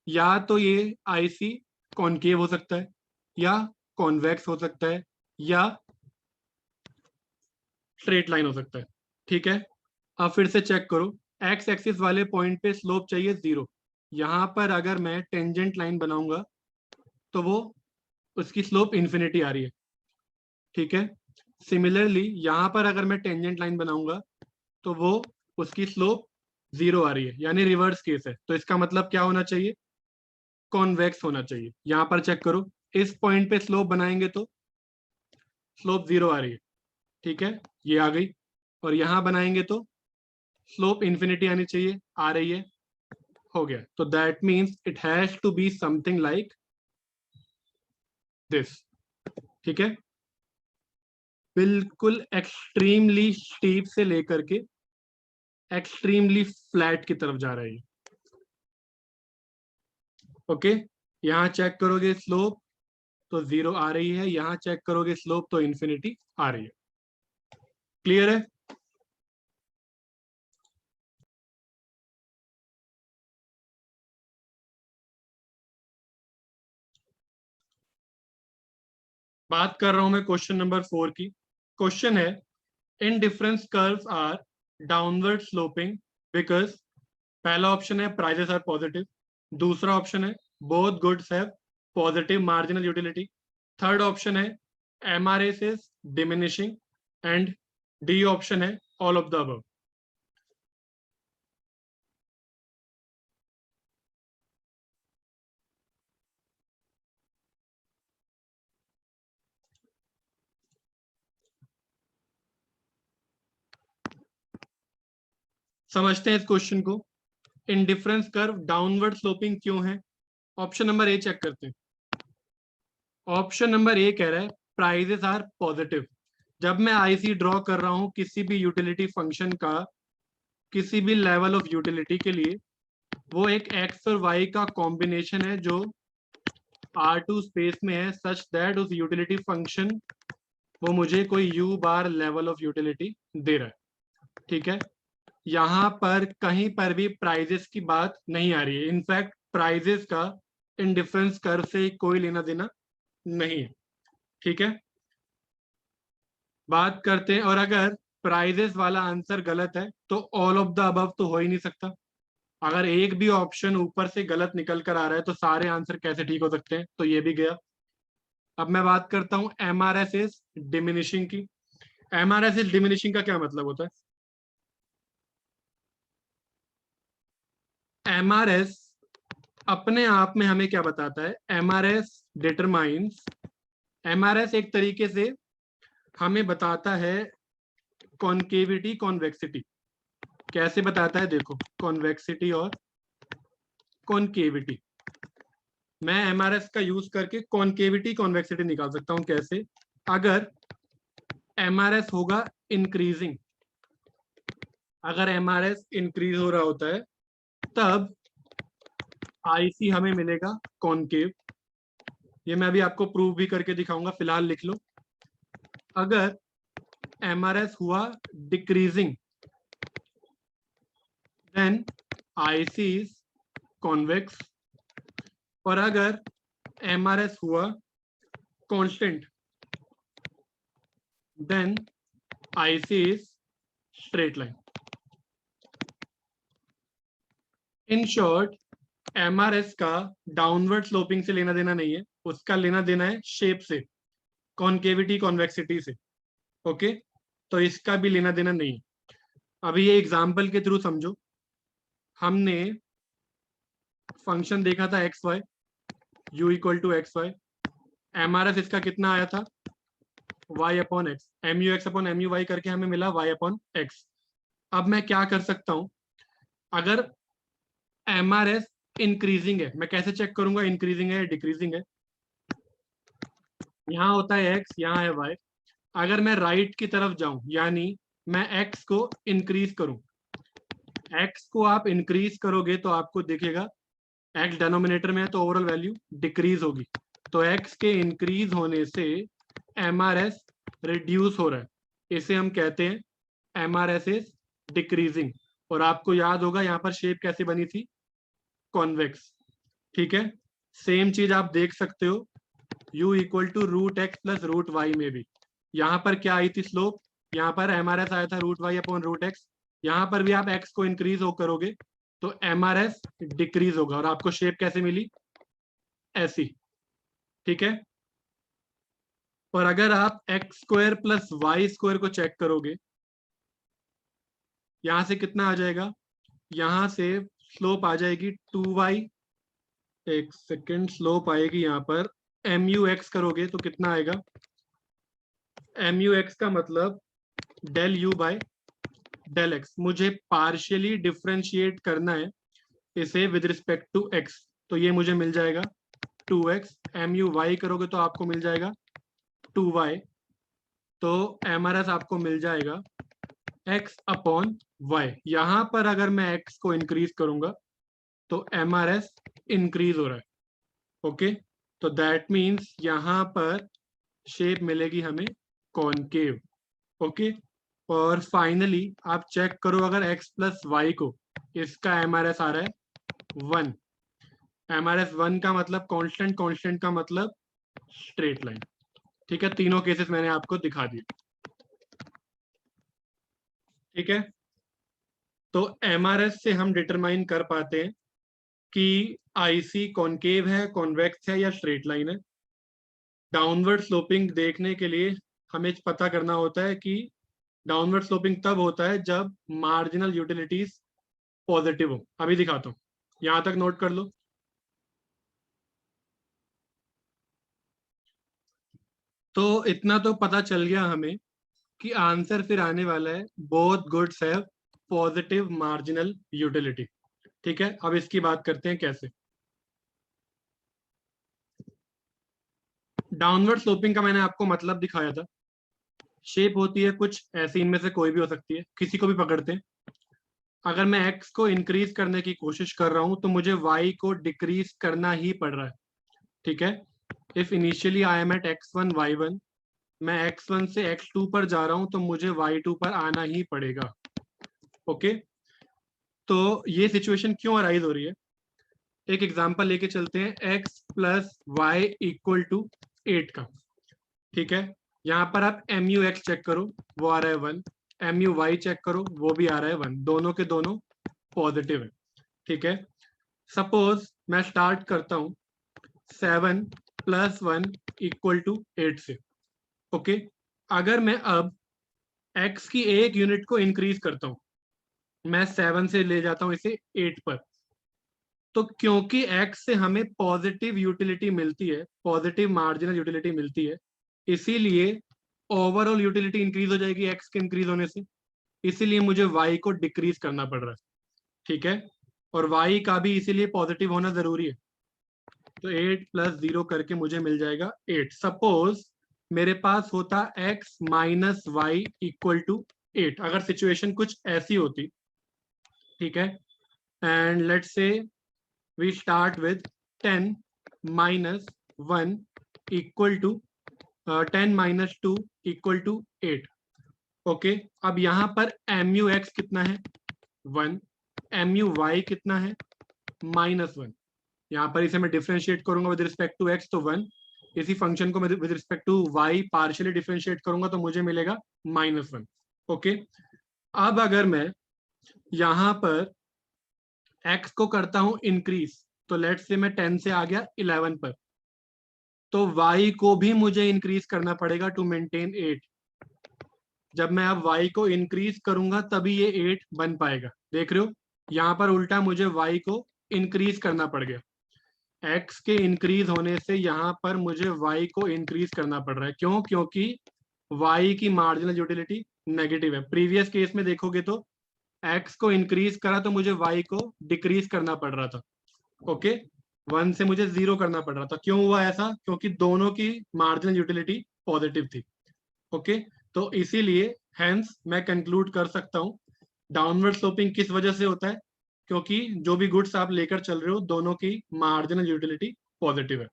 या तो ये आईसी कॉनकेव हो सकता है, या कॉन्वेक्स हो सकता है, या स्ट्रेट लाइन हो सकता है। ठीक है, अब फिर से चेक करो, एक्स एक्सिस वाले पॉइंट पे स्लोप चाहिए 0। यहां पर अगर मैं टेंजेंट लाइन बनाऊंगा तो वो उसकी स्लोप इंफिनिटी आ रही है। ठीक है, सिमिलरली यहां पर अगर मैं टेंजेंट लाइन बनाऊंगा तो वो उसकी स्लोप 0 आ रही है, यानी रिवर्स केस है। तो इसका मतलब क्या होना चाहिए, कॉन्वेक्स होना चाहिए। यहां पर चेक करो, इस पॉइंट पे स्लोप बनाएंगे तो स्लोप 0 आ रही है। ठीक है, ये आ गई, और यहां बनाएंगे तो स्लोप इंफिनिटी आनी चाहिए, आ रही है, हो गया। तो that means it has to be something like this. ठीक है, बिल्कुल एक्सट्रीमली स्टीप से लेकर के एक्सट्रीमली फ्लैट की तरफ जा रही है। ओके, यहां चेक करोगे स्लोप तो 0 आ रही है, यहां चेक करोगे स्लोप तो इंफिनिटी आ रही है। क्लियर है? बात कर रहा हूं मैं क्वेश्चन नंबर 4 की। क्वेश्चन है, indifference curves are downward sloping because, पहला ऑप्शन है प्राइजेस आर पॉजिटिव, दूसरा ऑप्शन है both goods have positive marginal utility, third option है MRS is diminishing, and D option है ऑल ऑफ द अबव। समझते हैं इस क्वेश्चन को। Indifference curve downward sloping क्यों है? ऑप्शन नंबर ए चेक करते हैं। ऑप्शन नंबर ए कह रहा है प्राइजेस आर पॉजिटिव। जब मैं आईसी ड्रॉ कर रहा हूं किसी भी यूटिलिटी फंक्शन का, किसी भी लेवल ऑफ यूटिलिटी के लिए, वो एक एक्स और वाई का कॉम्बिनेशन है जो R2 स्पेस में है, सच दैट उस यूटिलिटी फंक्शन वो मुझे कोई u bar level of utility दे रहा है। ठीक है, यहां पर कहीं पर भी प्राइजेस की बात नहीं आ रही है। इनफैक्ट प्राइजेस का इन डिफरेंस कर्व से कोई लेना देना नहीं है। ठीक है, बात करते हैं, और अगर प्राइजेस वाला आंसर गलत है तो ऑल ऑफ द अबव तो हो ही नहीं सकता। अगर एक भी ऑप्शन ऊपर से गलत निकल कर आ रहा है तो सारे आंसर कैसे ठीक हो सकते हैं? तो ये भी गया। अब मैं बात करता हूं MRS इज डिमिनिशिंग की। MRS इज डिमिनिशिंग का क्या मतलब होता है? MRS अपने आप में हमें क्या बताता है? MRS डिटरमाइंस, MRS एक तरीके से हमें बताता है कॉन्केविटी कॉन्वेक्सिटी। कैसे बताता है? देखो, कॉन्वेक्सिटी और कॉन्केविटी, मैं MRS का यूज करके कॉन्केविटी कॉन्वेक्सिटी निकाल सकता हूं। कैसे? अगर MRS होगा इंक्रीजिंग, अगर MRS इंक्रीज हो रहा होता है तब आईसी हमें मिलेगा कॉनकेव। ये मैं अभी आपको प्रूव भी करके दिखाऊंगा, फिलहाल लिख लो। अगर एमआरएस हुआ decreasing, then IC is convex. और अगर एमआरएस हुआ constant, then IC is straight line. In short, MRS का डाउनवर्ड स्लोपिंग से लेना देना नहीं है, उसका लेना देना है शेप से, कॉन्केविटी कॉन्वेक्सिटी से। ओके, तो इसका भी लेना देना नहीं है। अभी ये एग्जाम्पल के थ्रू समझो। हमने फंक्शन देखा था x y, u equal to x y. MRS इसका कितना आया था, y upon x, M U x upon M U y करके हमें मिला वाई अपॉन एक्स। अब मैं क्या कर सकता हूं, अगर एमआरएस इंक्रीजिंग है, मैं कैसे चेक करूंगा इंक्रीजिंग है या डिक्रीजिंग है। यहाँ होता है एक्स, यहाँ है वाई। अगर मैं राइट की तरफ जाऊं, यानी मैं एक्स को इंक्रीज करूं, एक्स को आप इंक्रीज करोगे तो आपको दिखेगा एक्स डिनोमिनेटर में है तो ओवरऑल वैल्यू डिक्रीज होगी। तो एक्स के इंक्रीज होने से एमआरएस रिड्यूस हो रहा है, इसे हम कहते हैं एमआरएस इज डिक्रीजिंग। और आपको याद होगा यहाँ पर शेप कैसे बनी थी, कॉन्वेक्स। ठीक है, सेम चीज आप देख सकते हो u equal to root x plus root y में भी। यहाँ पर क्या आई थी स्लोप, यहाँ पर एमआरएस आया था root y upon root x. यहाँ पर भी आप एक्स को इंक्रीज हो करोगे तो एमआरएस डिक्रीज होगा, और आपको शेप कैसे मिली, ऐसी। ठीक है, और अगर आप x square plus y square को चेक करोगे, यहां से कितना आ जाएगा, यहां से स्लोप आ जाएगी 2y, एक सेकेंड, स्लोप आएगी यहाँ पर एम यू एक्स करोगे तो कितना आएगा, एम यू एक्स का मतलब del you by del x. मुझे पार्शियली डिफ्रेंशिएट करना है इसे विद रिस्पेक्ट टू एक्स, तो ये मुझे मिल जाएगा 2x। एम यू वाई करोगे तो आपको मिल जाएगा 2y। तो एमआरएस आपको मिल जाएगा x अपॉन y। यहां पर अगर मैं x को इंक्रीज करूंगा तो एमआरएस इंक्रीज हो रहा है। ओके, तो दैट मीन्स यहां पर शेप मिलेगी हमें कॉनकेव। ओके, और फाइनली आप चेक करो, अगर x प्लस वाई को, इसका एमआरएस आ रहा है 1। एमआरएस 1 का मतलब कांस्टेंट, कांस्टेंट का मतलब स्ट्रेट लाइन। ठीक है, तीनों केसेस मैंने आपको दिखा दिए। ठीक है, तो एमआरएस से हम डिटरमाइन कर पाते हैं कि आईसी कॉनकेव है, कॉन्वेक्स है या स्ट्रेट लाइन है। डाउनवर्ड स्लोपिंग देखने के लिए हमें पता करना होता है कि डाउनवर्ड स्लोपिंग तब होता है जब मार्जिनल यूटिलिटीज पॉजिटिव हो। अभी दिखाता हूं, यहां तक नोट कर लो। तो इतना तो पता चल गया हमें कि आंसर फिर आने वाला है both goods have positive marginal utility. ठीक है, अब इसकी बात करते हैं कैसे। डाउनवर्ड स्लोपिंग का मैंने आपको मतलब दिखाया था। शेप होती है कुछ ऐसी, इनमें से कोई भी हो सकती है, किसी को भी पकड़ते हैं। अगर मैं x को इंक्रीज करने की कोशिश कर रहा हूं तो मुझे y को डिक्रीज करना ही पड़ रहा है। ठीक है, if initially I am at x1 y1, मैं x1 से x2 पर जा रहा हूं तो मुझे y2 पर आना ही पड़ेगा। ओके, तो ये सिचुएशन क्यों अराइज हो रही है, एक एग्जांपल लेके चलते हैं, x plus y equal to 8 का। ठीक है, यहाँ पर आप एम यू एक्स चेक करो, वो आ रहा है 1। एम यू वाई चेक करो, वो भी आ रहा है 1। दोनों के दोनों पॉजिटिव है। ठीक है, सपोज मैं स्टार्ट करता हूं 7 प्लस 1 इक्वल टू 8 से। ओके, अगर मैं अब x की एक यूनिट को इंक्रीज करता हूं, मैं 7 से ले जाता हूं इसे 8 पर, तो क्योंकि x से हमें पॉजिटिव यूटिलिटी मिलती है, पॉजिटिव मार्जिनल यूटिलिटी मिलती है, इसीलिए ओवरऑल यूटिलिटी इंक्रीज हो जाएगी x के इंक्रीज होने से। इसीलिए मुझे y को डिक्रीज करना पड़ रहा है। ठीक है, और y का भी इसीलिए पॉजिटिव होना जरूरी है। तो 8 प्लस 0 करके मुझे मिल जाएगा 8। सपोज मेरे पास होता x minus y equal to 8, अगर सिचुएशन कुछ ऐसी होती। ठीक है, and let's say we start with 10 minus 1 equal to 10 minus 2 equal to 8। Okay, अब यहाँ पर mu x कितना है 1, mu y कितना है -1। यहाँ पर इसे मैं डिफरेंशिएट करूंगा विद रिस्पेक्ट टू x तो 1, इसी फंक्शन को मैं with respect to y partially differentiate करूंगा तो मुझे मिलेगा -1। ओके, अब अगर मैं यहाँ पर x को करता हूं इंक्रीज, तो लेट्स से मैं 10 से आ गया 11 पर, तो y को भी मुझे इंक्रीज करना पड़ेगा टू मेंटेन 8। जब मैं अब y को इंक्रीज करूंगा तभी ये 8 बन पाएगा। देख रहे हो, यहाँ पर उल्टा मुझे y को इंक्रीज करना पड़ गया। x के इंक्रीज होने से यहाँ पर मुझे y को इंक्रीज करना पड़ रहा है। क्यों? क्योंकि y की मार्जिनल यूटिलिटी नेगेटिव है। प्रीवियस केस में देखोगे तो x को इंक्रीज करा तो मुझे y को डिक्रीज करना पड़ रहा था। ओके, 1 से मुझे 0 करना पड़ रहा था। क्यों हुआ ऐसा? क्योंकि दोनों की मार्जिनल यूटिलिटी पॉजिटिव थी। ओके, तो इसीलिए हेंस मैं कंक्लूड कर सकता हूं डाउनवर्ड स्लोपिंग किस वजह से होता है, क्योंकि जो भी गुड्स आप लेकर चल रहे हो दोनों की मार्जिनल यूटिलिटी पॉजिटिव है।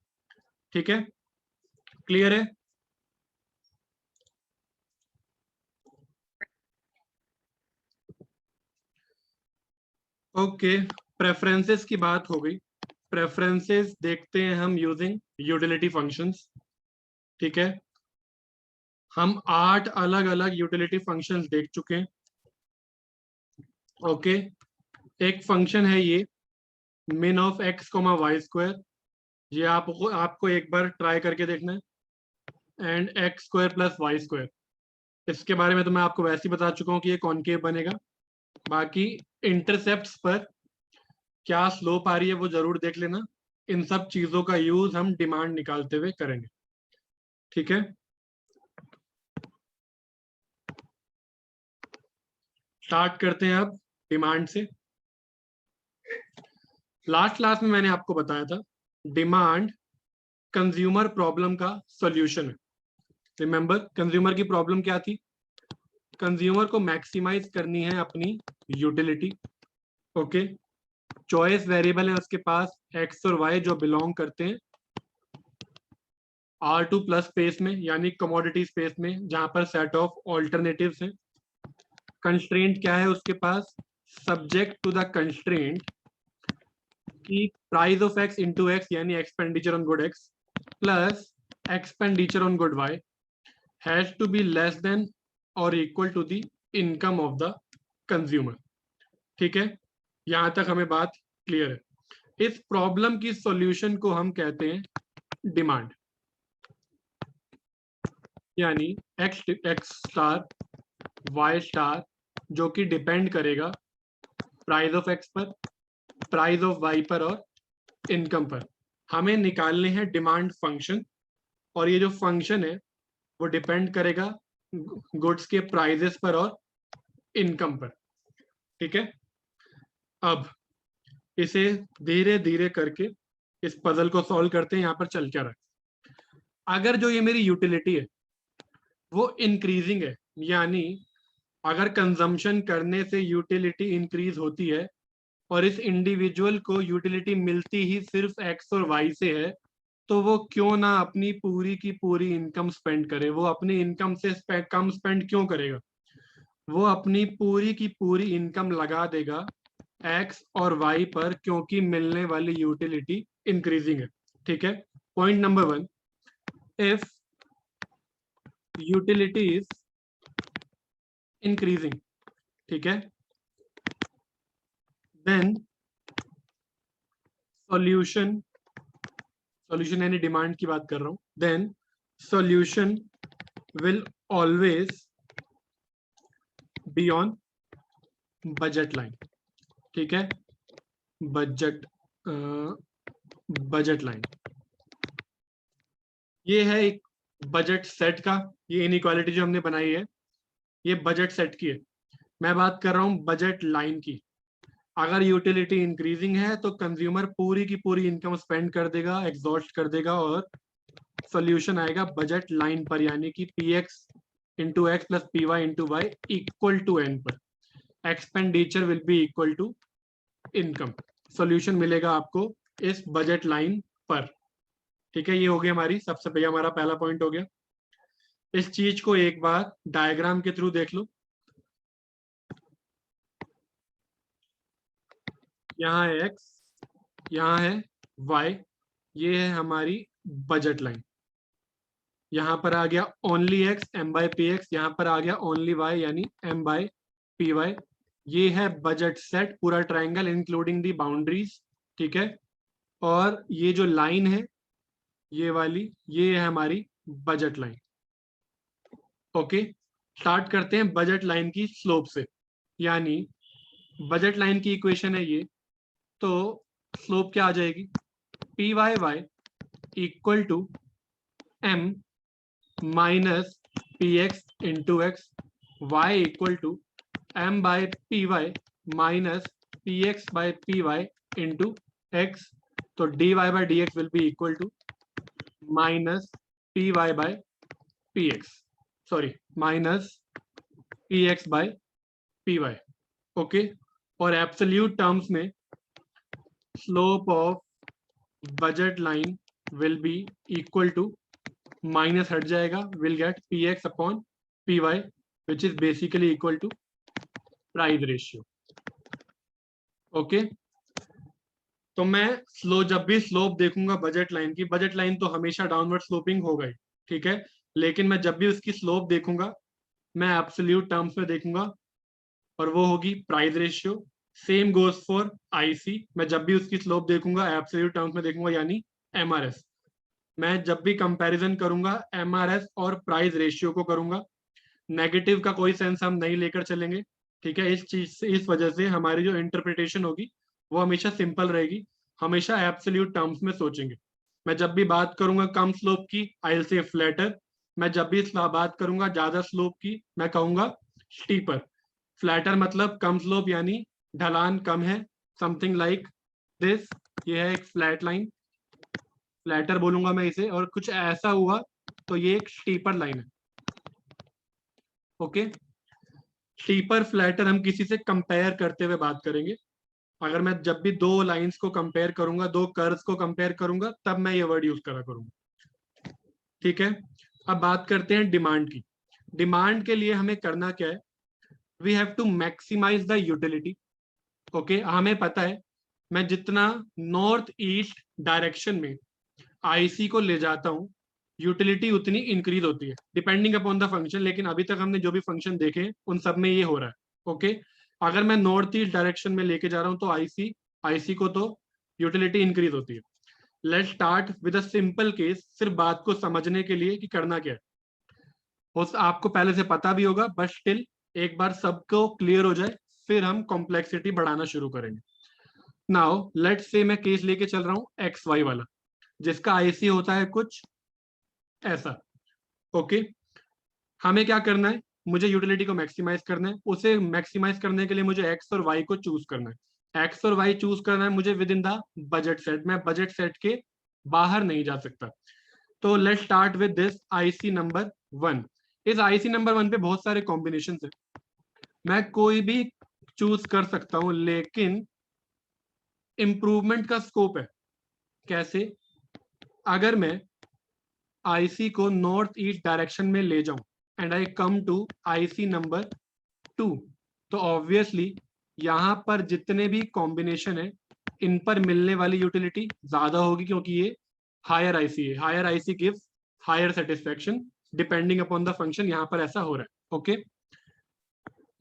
ठीक है, क्लियर है? ओके, प्रेफरेंसेस की बात हो गई। प्रेफरेंसेस देखते हैं हम यूजिंग यूटिलिटी फंक्शंस। ठीक है, हम 8 अलग अलग यूटिलिटी फंक्शंस देख चुके हैं। ओके, एक फंक्शन है ये min of x, y square, ये आपको एक बार ट्राई करके देखना है, and x square plus y square. इसके बारे में तो मैं आपको वैसे ही बता चुका हूँ कि ये कॉनकेव बनेगा। बाकी इंटरसेप्ट्स पर क्या स्लोप आ रही है वो जरूर देख लेना। इन सब चीजों का यूज हम डिमांड निकालते हुए करेंगे। ठीक है, स्टार्ट करते हैं अब डिमांड से। लास्ट क्लास में मैंने आपको बताया था डिमांड कंज्यूमर प्रॉब्लम का सॉल्यूशन है। रिमेंबर, कंज्यूमर की प्रॉब्लम क्या थी? कंज्यूमर को मैक्सिमाइज करनी है अपनी यूटिलिटी। ओके, चॉइस वेरिएबल है उसके पास x और y जो बिलोंग करते हैं R2 प्लस स्पेस में, यानी कमोडिटी स्पेस में, जहां पर सेट ऑफ ऑल्टरनेटिव्स हैं। कंस्ट्रेंट क्या है उसके पास? सब्जेक्ट टू द कंस्ट्रेंट की price of x into x, यानी expenditure on good x plus expenditure on good y has to be less than और equal to the income of the consumer. ठीक है, यहां तक हमें बात क्लियर है। इस प्रॉब्लम की सॉल्यूशन को हम कहते हैं डिमांड, यानी एक्स स्टार वाई स्टार जो कि डिपेंड करेगा प्राइस ऑफ एक्स पर, प्राइस ऑफ वाई पर और इनकम पर। हमें निकालने हैं डिमांड फंक्शन, और ये जो फंक्शन है वो डिपेंड करेगा गुड्स के प्राइजेस पर और इनकम पर। ठीक है, अब इसे धीरे धीरे करके इस पजल को सॉल्व करते हैं। यहाँ पर चल क्या रहा है? अगर जो ये मेरी यूटिलिटी है वो इंक्रीजिंग है, यानी अगर कंजम्पशन करने से यूटिलिटी इंक्रीज होती है और इस इंडिविजुअल को यूटिलिटी मिलती ही सिर्फ एक्स और वाई से है, तो वो क्यों ना अपनी पूरी की पूरी इनकम स्पेंड करे। वो अपनी इनकम से कम स्पेंड क्यों करेगा? वो अपनी पूरी की पूरी इनकम लगा देगा एक्स और वाई पर, क्योंकि मिलने वाली यूटिलिटी इंक्रीजिंग है। ठीक है, point number 1, if utility is increasing, ठीक है, देन सॉल्यूशन, सॉल्यूशन यानी डिमांड की बात कर रहा हूं, then solution will always be on budget line. ठीक है, बजट बजट लाइन, ये है एक बजट सेट का, ये इनइक्वालिटी जो हमने बनाई है ये बजट सेट की है। मैं बात कर रहा हूं बजट लाइन की। अगर यूटिलिटी इंक्रीजिंग है तो कंज्यूमर पूरी की पूरी इनकम स्पेंड कर देगा, एग्जॉस्ट कर देगा, और सॉल्यूशन आएगा बजट लाइन पर, यानी कि px into x plus p y into y equal to n पर। Expenditure will be equal to income. Solution मिलेगा आपको इस बजट लाइन पर। ठीक है, ये हो गई हमारी सबसे पहले, हमारा पहला पॉइंट हो गया। इस चीज को एक बार डायग्राम के थ्रू देख लो। यहाँ है x, यहाँ है y, ये है हमारी बजट लाइन। यहाँ पर आ गया only x m by P x, यहाँ पर आ गया ओनली y यानी m बाय पी वाई। ये है बजट सेट, पूरा ट्राइंगल इंक्लूडिंग दी बाउंड्रीज। ठीक है, और ये जो लाइन है ये वाली, ये है हमारी बजट लाइन। ओके, स्टार्ट करते हैं बजट लाइन की स्लोप से। यानी बजट लाइन की इक्वेशन है ये, तो स्लोप क्या आ जाएगी, p y y equal to m minus p x into x, y equal to M by P y minus p x by P y into x. तो d y by d x will be equal to minus p y by P x, sorry minus p x by P y. Okay, और absolute terms में slope of budget line will be equal to, minus हट जाएगा, will get P x upon P y which is basically equal to price ratio. Okay, तो मैं जब भी slope देखूंगा budget line की, बजट लाइन तो हमेशा डाउनवर्ड स्लोपिंग होगा ही, ठीक है, लेकिन मैं जब भी उसकी स्लोप देखूंगा मैं एब्सोल्यूट टर्म्स में देखूंगा, और वो होगी price ratio. Same goes for IC, मैं जब भी उसकी स्लोप देखूंगा एब्सोल्यूट टर्म्स में देखूंगा यानी एमआरएस। मैं जब भी कंपैरिजन करूंगा एमआरएस और प्राइस रेशियो को करूंगा, नेगेटिव का कोई सेंस हम नहीं लेकर चलेंगे। ठीक है, इस चीज से, इस वजह से हमारी जो इंटरप्रिटेशन होगी वो हमेशा सिंपल रहेगी, हमेशा एब्सोल्यूट टर्म्स में सोचेंगे। मैं जब भी बात करूंगा कम स्लोप की, आई विल से फ्लैटर। मैं जब भी बात करूंगा ज्यादा स्लोप की, मैं कहूंगा स्टीपर। फ्लैटर मतलब कम स्लोप यानी ढलान कम है, समथिंग लाइक दिस, ये है एक फ्लैट लाइन, फ्लैटर बोलूंगा मैं इसे। और कुछ ऐसा हुआ तो ये एक स्टीपर लाइन है। ओके, स्टीपर फ्लैटर हम किसी से कंपेयर करते हुए बात करेंगे। अगर मैं जब भी दो लाइंस को कंपेयर करूंगा, दो कर्व्स को कंपेयर करूंगा, तब मैं ये वर्ड यूज करा करूंगा। ठीक है, अब बात करते हैं डिमांड की। डिमांड के लिए हमें करना क्या है, we have to maximize the utility. Okay, हमें पता है मैं जितना नॉर्थ ईस्ट डायरेक्शन में आईसी को ले जाता हूं, यूटिलिटी उतनी इंक्रीज होती है डिपेंडिंग अपॉन द फंक्शन। लेकिन अभी तक हमने जो भी फंक्शन देखे उन सब में ये हो रहा है। ओके, अगर मैं नॉर्थ ईस्ट डायरेक्शन में लेके जा रहा हूं तो आईसी को तो यूटिलिटी इंक्रीज होती है। Let's start with a simple case, सिर्फ बात को समझने के लिए कि करना क्या है। उस आपको पहले से पता भी होगा, बट स्टिल एक बार सबको क्लियर हो जाए, फिर हम कॉम्प्लेक्सिटी बढ़ाना शुरू करेंगे। नाउ लेट्स से मैं केस लेके चल रहा हूं एक्स वाई वाला, जिसका आईसी होता है कुछ ऐसा। ओके, हमें क्या करना है, मुझे यूटिलिटी को मैक्सिमाइज करना है। उसे मैक्सिमाइज करने के लिए मुझे एक्स और वाई को चूज करना है। एक्स और वाई चूज करना है मुझे with in the budget set, मैं बजट सेट के बाहर नहीं जा सकता। तो let's start with this IC number 1। इस आईसी नंबर 1 पे बहुत सारे कॉम्बिनेशन है, मैं कोई भी चूज कर सकता हूं, लेकिन इंप्रूवमेंट का स्कोप है। कैसे, अगर मैं आईसी को नॉर्थ ईस्ट डायरेक्शन में ले जाऊं and I come to IC number 2, तो ऑब्वियसली यहां पर जितने भी कॉम्बिनेशन है इन पर मिलने वाली यूटिलिटी ज्यादा होगी, क्योंकि ये हायर आईसी है। Higher IC gives higher satisfaction depending upon the function, यहां पर ऐसा हो रहा है। ओके,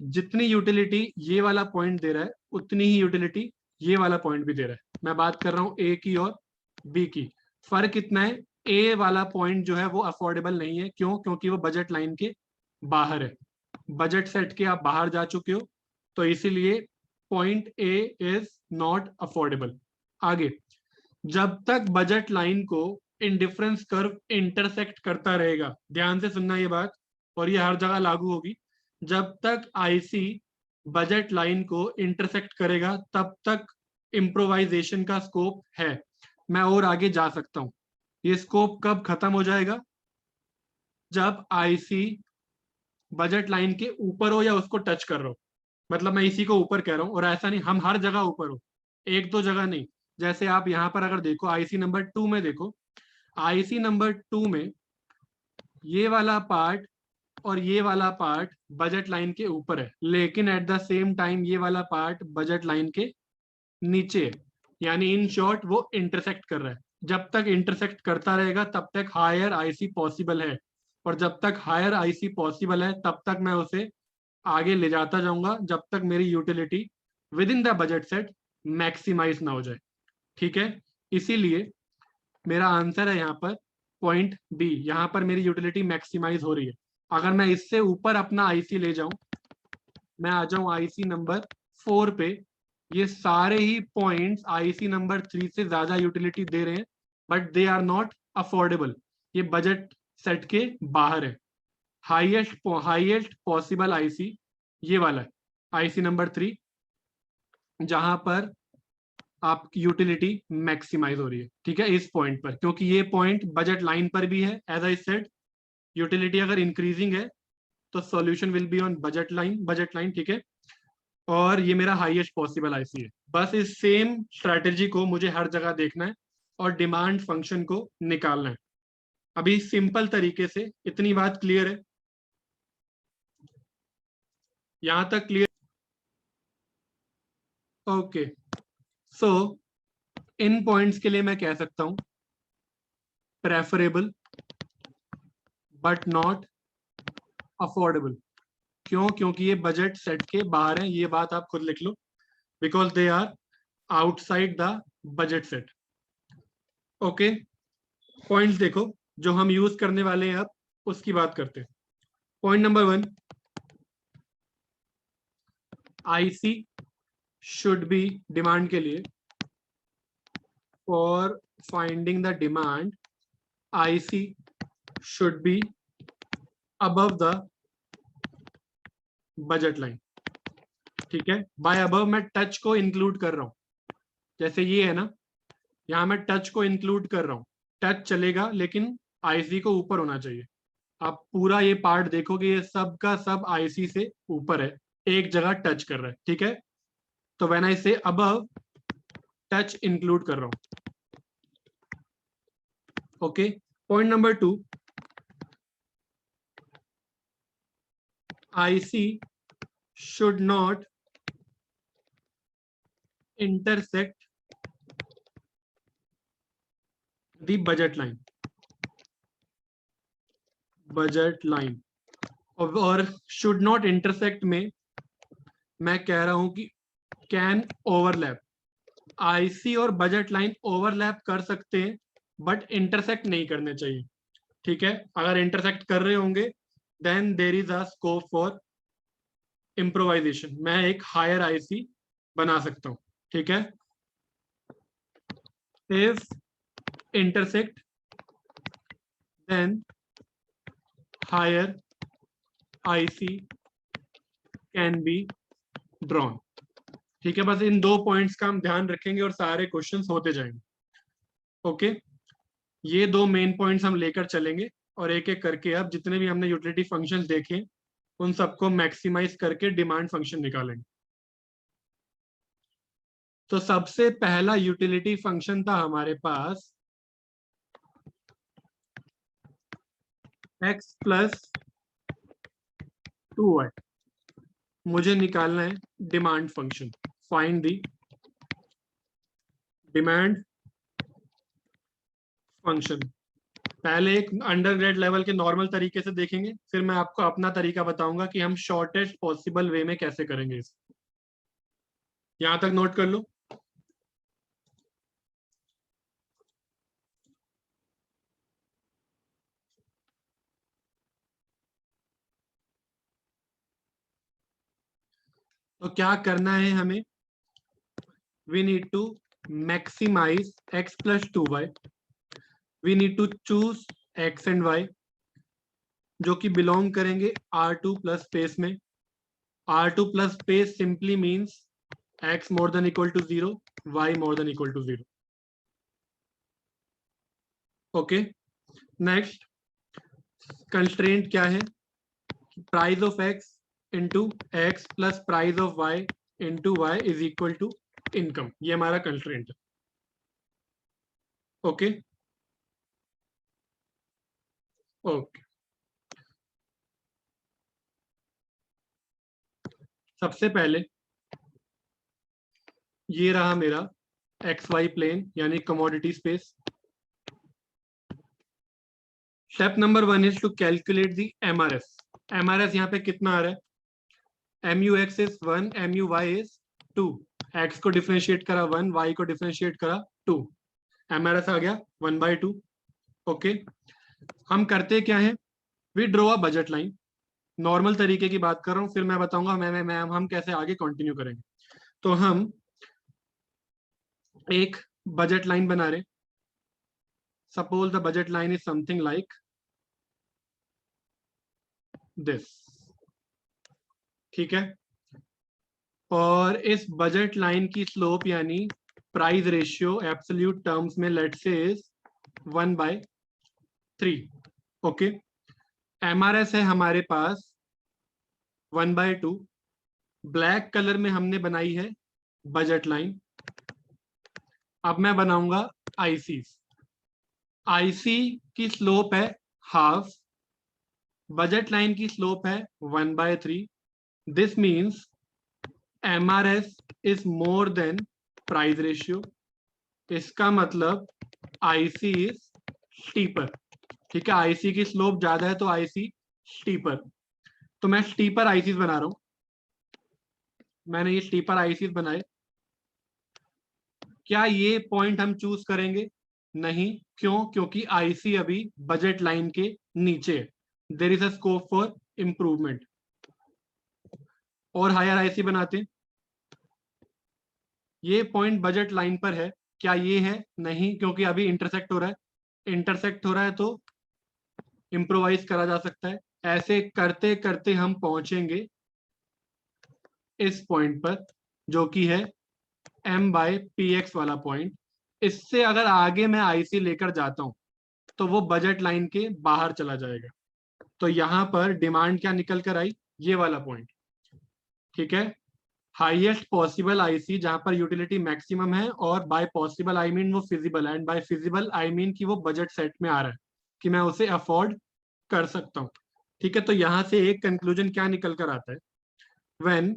जितनी यूटिलिटी ये वाला पॉइंट दे रहा है उतनी ही यूटिलिटी ये वाला पॉइंट भी दे रहा है। मैं बात कर रहा हूं ए की और बी की। फर्क इतना है, ए वाला पॉइंट जो है वो अफोर्डेबल नहीं है। क्यों? क्योंकि वो बजट लाइन के बाहर है, बजट सेट के आप बाहर जा चुके हो, तो इसीलिए point A is not affordable. आगे, जब तक बजट लाइन को इंडिफरेंस कर्व इंटरसेक्ट करता रहेगा, ध्यान से सुनना ये बात, और ये हर जगह लागू होगी, जब तक आईसी बजट लाइन को इंटरसेक्ट करेगा तब तक इम्प्रोवाइजेशन का स्कोप है, मैं और आगे जा सकता हूं। ये स्कोप कब खत्म हो जाएगा? जब आईसी बजट लाइन के ऊपर हो या उसको टच कर रहा हो। मतलब मैं इसी को ऊपर कह रहा हूं, और ऐसा नहीं हम हर जगह ऊपर हो, एक दो जगह नहीं। जैसे आप यहाँ पर अगर देखो आईसी नंबर 2 में देखो, आईसी नंबर 2 में ये वाला पार्ट और ये वाला पार्ट बजट लाइन के ऊपर है, लेकिन एट द सेम टाइम ये वाला पार्ट बजट लाइन के नीचे है। यानी इन शॉर्ट वो इंटरसेक्ट कर रहा है। जब तक इंटरसेक्ट करता रहेगा तब तक हायर आईसी पॉसिबल है, और जब तक हायर आईसी पॉसिबल है तब तक मैं उसे आगे ले जाता जाऊंगा, जब तक मेरी utility within the budget set maximize ना हो जाए। ठीक है, इसीलिए मेरा आंसर है यहाँ पर पॉइंट बी। यहाँ पर मेरी यूटिलिटी मैक्सिमाइज हो रही है। अगर मैं इससे ऊपर अपना आईसी ले जाऊं, मैं आ जाऊं आईसी नंबर 4 पे, ये सारे ही पॉइंट्स आईसी नंबर 3 से ज्यादा यूटिलिटी दे रहे हैं, but they are not affordable. ये बजट सेट के बाहर है। हाईएस्ट पॉसिबल आईसी ये वाला है, आईसी नंबर 3, जहां पर आपकी यूटिलिटी मैक्सिमाइज हो रही है। ठीक है, इस पॉइंट पर, क्योंकि ये पॉइंट बजट लाइन पर भी है। एज आई सेड, यूटिलिटी अगर इंक्रीजिंग है तो solution will be on budget line. ठीक है, और ये मेरा हाईएस्ट पॉसिबल आईसी है। बस इस सेम स्ट्रैटेजी को मुझे हर जगह देखना है और डिमांड फंक्शन को निकालना है। अभी सिंपल तरीके से इतनी बात क्लियर है? यहां तक क्लियर? ओके, सो इन पॉइंट्स के लिए मैं कह सकता हूं प्रेफरेबल बट नॉट अफोर्डेबल। क्यों? क्योंकि ये बजट सेट के बाहर है। ये बात आप खुद लिख लो, because they are outside the budget set. Okay, points देखो जो हम यूज करने वाले हैं, अब उसकी बात करते हैं। Point number 1, IC should be, demand के लिए, for finding the demand IC should be above the budget line. ठीक है, बाय अबव मैं टच को इंक्लूड कर रहा हूं। जैसे ये है ना, यहां मैं टच को इंक्लूड कर रहा हूं। टच चलेगा लेकिन आईसी को ऊपर होना चाहिए। आप पूरा ये पार्ट देखोगे, ये सब का सब आईसी से ऊपर है, एक जगह टच कर रहा है। ठीक है, तो व्हेन आई से अबव, टच इंक्लूड कर रहा हूं। Okay, point number 2, IC should not intersect the budget line और शुड नॉट इंटरसेक्ट में मैं कह रहा हूं कि कैन ओवरलैप। आईसी और बजट लाइन ओवरलैप कर सकते हैं, बट इंटरसेक्ट नहीं करने चाहिए। ठीक है, अगर इंटरसेक्ट कर रहे होंगे then there is a scope for improvisation. मैं एक हायर आईसी बना सकता हूं। ठीक है, if intersect then higher IC can be drawn. ठीक है, बस इन 2 पॉइंट्स का हम ध्यान रखेंगे और सारे क्वेश्चंस होते जाएंगे। ओके, ये 2 मेन पॉइंट्स हम लेकर चलेंगे, और एक एक करके अब जितने भी हमने यूटिलिटी फंक्शंस देखे उन सबको मैक्सिमाइज करके डिमांड फंक्शन निकालेंगे। तो सबसे पहला यूटिलिटी फंक्शन था हमारे पास x प्लस 2y। मुझे निकालना है demand function. Find the demand function. पहले एक अंडरग्रेड लेवल के नॉर्मल तरीके से देखेंगे, फिर मैं आपको अपना तरीका बताऊंगा कि हम शॉर्टेस्ट पॉसिबल वे में कैसे करेंगे इसे। यहां तक नोट कर लो। तो क्या करना है हमें? we need to maximize x plus 2y. we need to choose x and y जो कि बिलोंग करेंगे R2 प्लस स्पेस में। R2 plus space simply means x more than equal to 0, y more than equal to 0। Okay, next constraint क्या है? Price of x into x plus price of y into y is equal to income, ये हमारा constraint है। Okay okay, सबसे पहले ये रहा मेरा एक्स वाई प्लेन यानी commodity space. Step number 1 is to calculate the MRS. MRS यहाँ पे कितना आ रहा है? M U x is 1, M U y is 2। X को डिफ्रेंशिएट करा 1, वाई को डिफ्रेंशिएट करा 2, एमआरएस आ गया 1/2। ओके, हम करते क्या है, we draw a budget line. Normal तरीके की बात कर रहा हूँ, फिर मैं बताऊंगा मैं हम कैसे आगे कंटिन्यू करेंगे। तो हम एक बजट लाइन बना रहे। Suppose the budget line is something like this. ठीक है, और इस बजट लाइन की स्लोप यानी प्राइस रेशियो एब्सोल्यूट टर्म्स में लेट से इज 1/3। ओके, एमआरएस है हमारे पास 1/2। ब्लैक कलर में हमने बनाई है बजट लाइन। अब मैं बनाऊंगा आईसी। आईसी की स्लोप है हाफ, बजट लाइन की स्लोप है 1/3। This means MRS is more then price ratio. इसका मतलब आईसी इज स्टीपर। ठीक है, आईसी की स्लोप ज्यादा है तो आईसी स्टीपर। तो मैं स्टीपर आईसीस बना रहा हूं। मैंने ये स्टीपर आईसीस बनाए। क्या ये पॉइंट हम चूज करेंगे? नहीं। क्यों? क्योंकि आईसी अभी बजट लाइन के नीचे है। देर is a scope for improvement. और हायर आईसी बनाते हैं। ये पॉइंट बजट लाइन पर है, क्या ये है? नहीं, क्योंकि अभी इंटरसेक्ट हो रहा है। इंटरसेक्ट हो रहा है तो इम्प्रोवाइज करा जा सकता है। ऐसे करते करते हम पहुंचेंगे इस पॉइंट पर, जो कि है m/px वाला पॉइंट। इससे अगर आगे मैं आईसी लेकर जाता हूं तो वो बजट लाइन के बाहर चला जाएगा। तो यहां पर डिमांड क्या निकल कर आई? ये वाला पॉइंट। ठीक है, हाईएस्ट पॉसिबल आईसी जहां पर यूटिलिटी मैक्सिमम है, और बाय पॉसिबल आई मीन वो फिजिबल है, and by feasible I mean कि वो बजट सेट में आ रहा है, कि मैं उसे अफोर्ड कर सकता हूं। ठीक है, तो यहां से एक कंक्लूजन क्या निकल कर आता है? When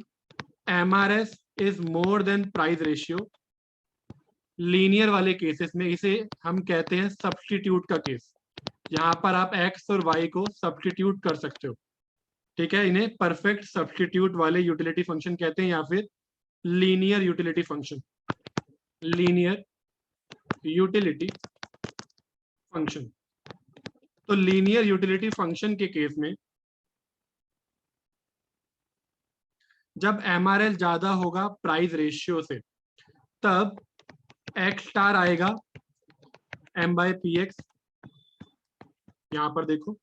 MRS is more then price ratio, linear वाले केसेस में इसे हम कहते हैं सब्स्टिट्यूट का केस। यहाँ पर आप एक्स और वाई को सब्स्टिट्यूट कर सकते हो। ठीक है, इन्हें परफेक्ट सब्स्टिट्यूट वाले यूटिलिटी फंक्शन कहते हैं, या फिर linear utility function. Linear utility function. तो लीनियर यूटिलिटी फंक्शन के केस में जब एमआरएल ज्यादा होगा प्राइस रेशियो से, तब एक्स स्टार आएगा m/px। यहां पर देखो,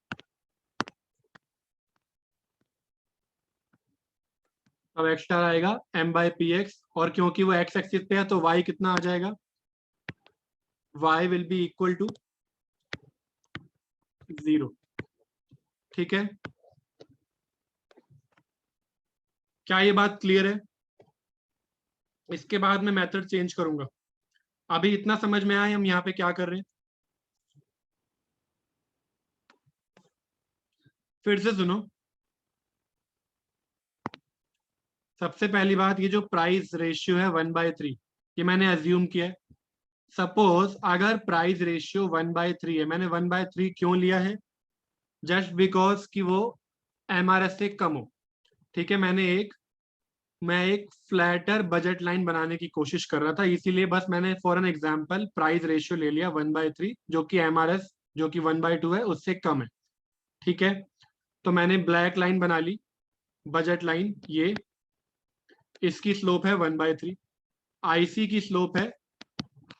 अब एक्स स्टार आएगा m/px, और क्योंकि वो एक्स एक्सिस पे है तो y कितना आ जाएगा? y will be equal to 0। ठीक है, क्या ये बात क्लियर है? इसके बाद मैं मेथड चेंज करूंगा। अभी इतना समझ में आया हम यहाँ पे क्या कर रहे हैं? फिर से सुनो। सबसे पहली बात, ये जो प्राइस रेशियो है 1/3, ये मैंने अज्यूम किया है। सपोज अगर प्राइस रेशियो 1/3 है, मैंने 1/3 क्यों लिया है? जस्ट बिकॉज कि वो एमआरएस से कम हो। ठीक है, मैं एक फ्लैटर बजट लाइन बनाने की कोशिश कर रहा था, इसीलिए बस मैंने for an example price ratio ले लिया 1/3, जो कि एमआरएस जो कि 1/2 है उससे कम है। ठीक है, तो मैंने ब्लैक लाइन बना ली, बजट लाइन ये। इसकी स्लोप है 1/3। आईसी की स्लोप है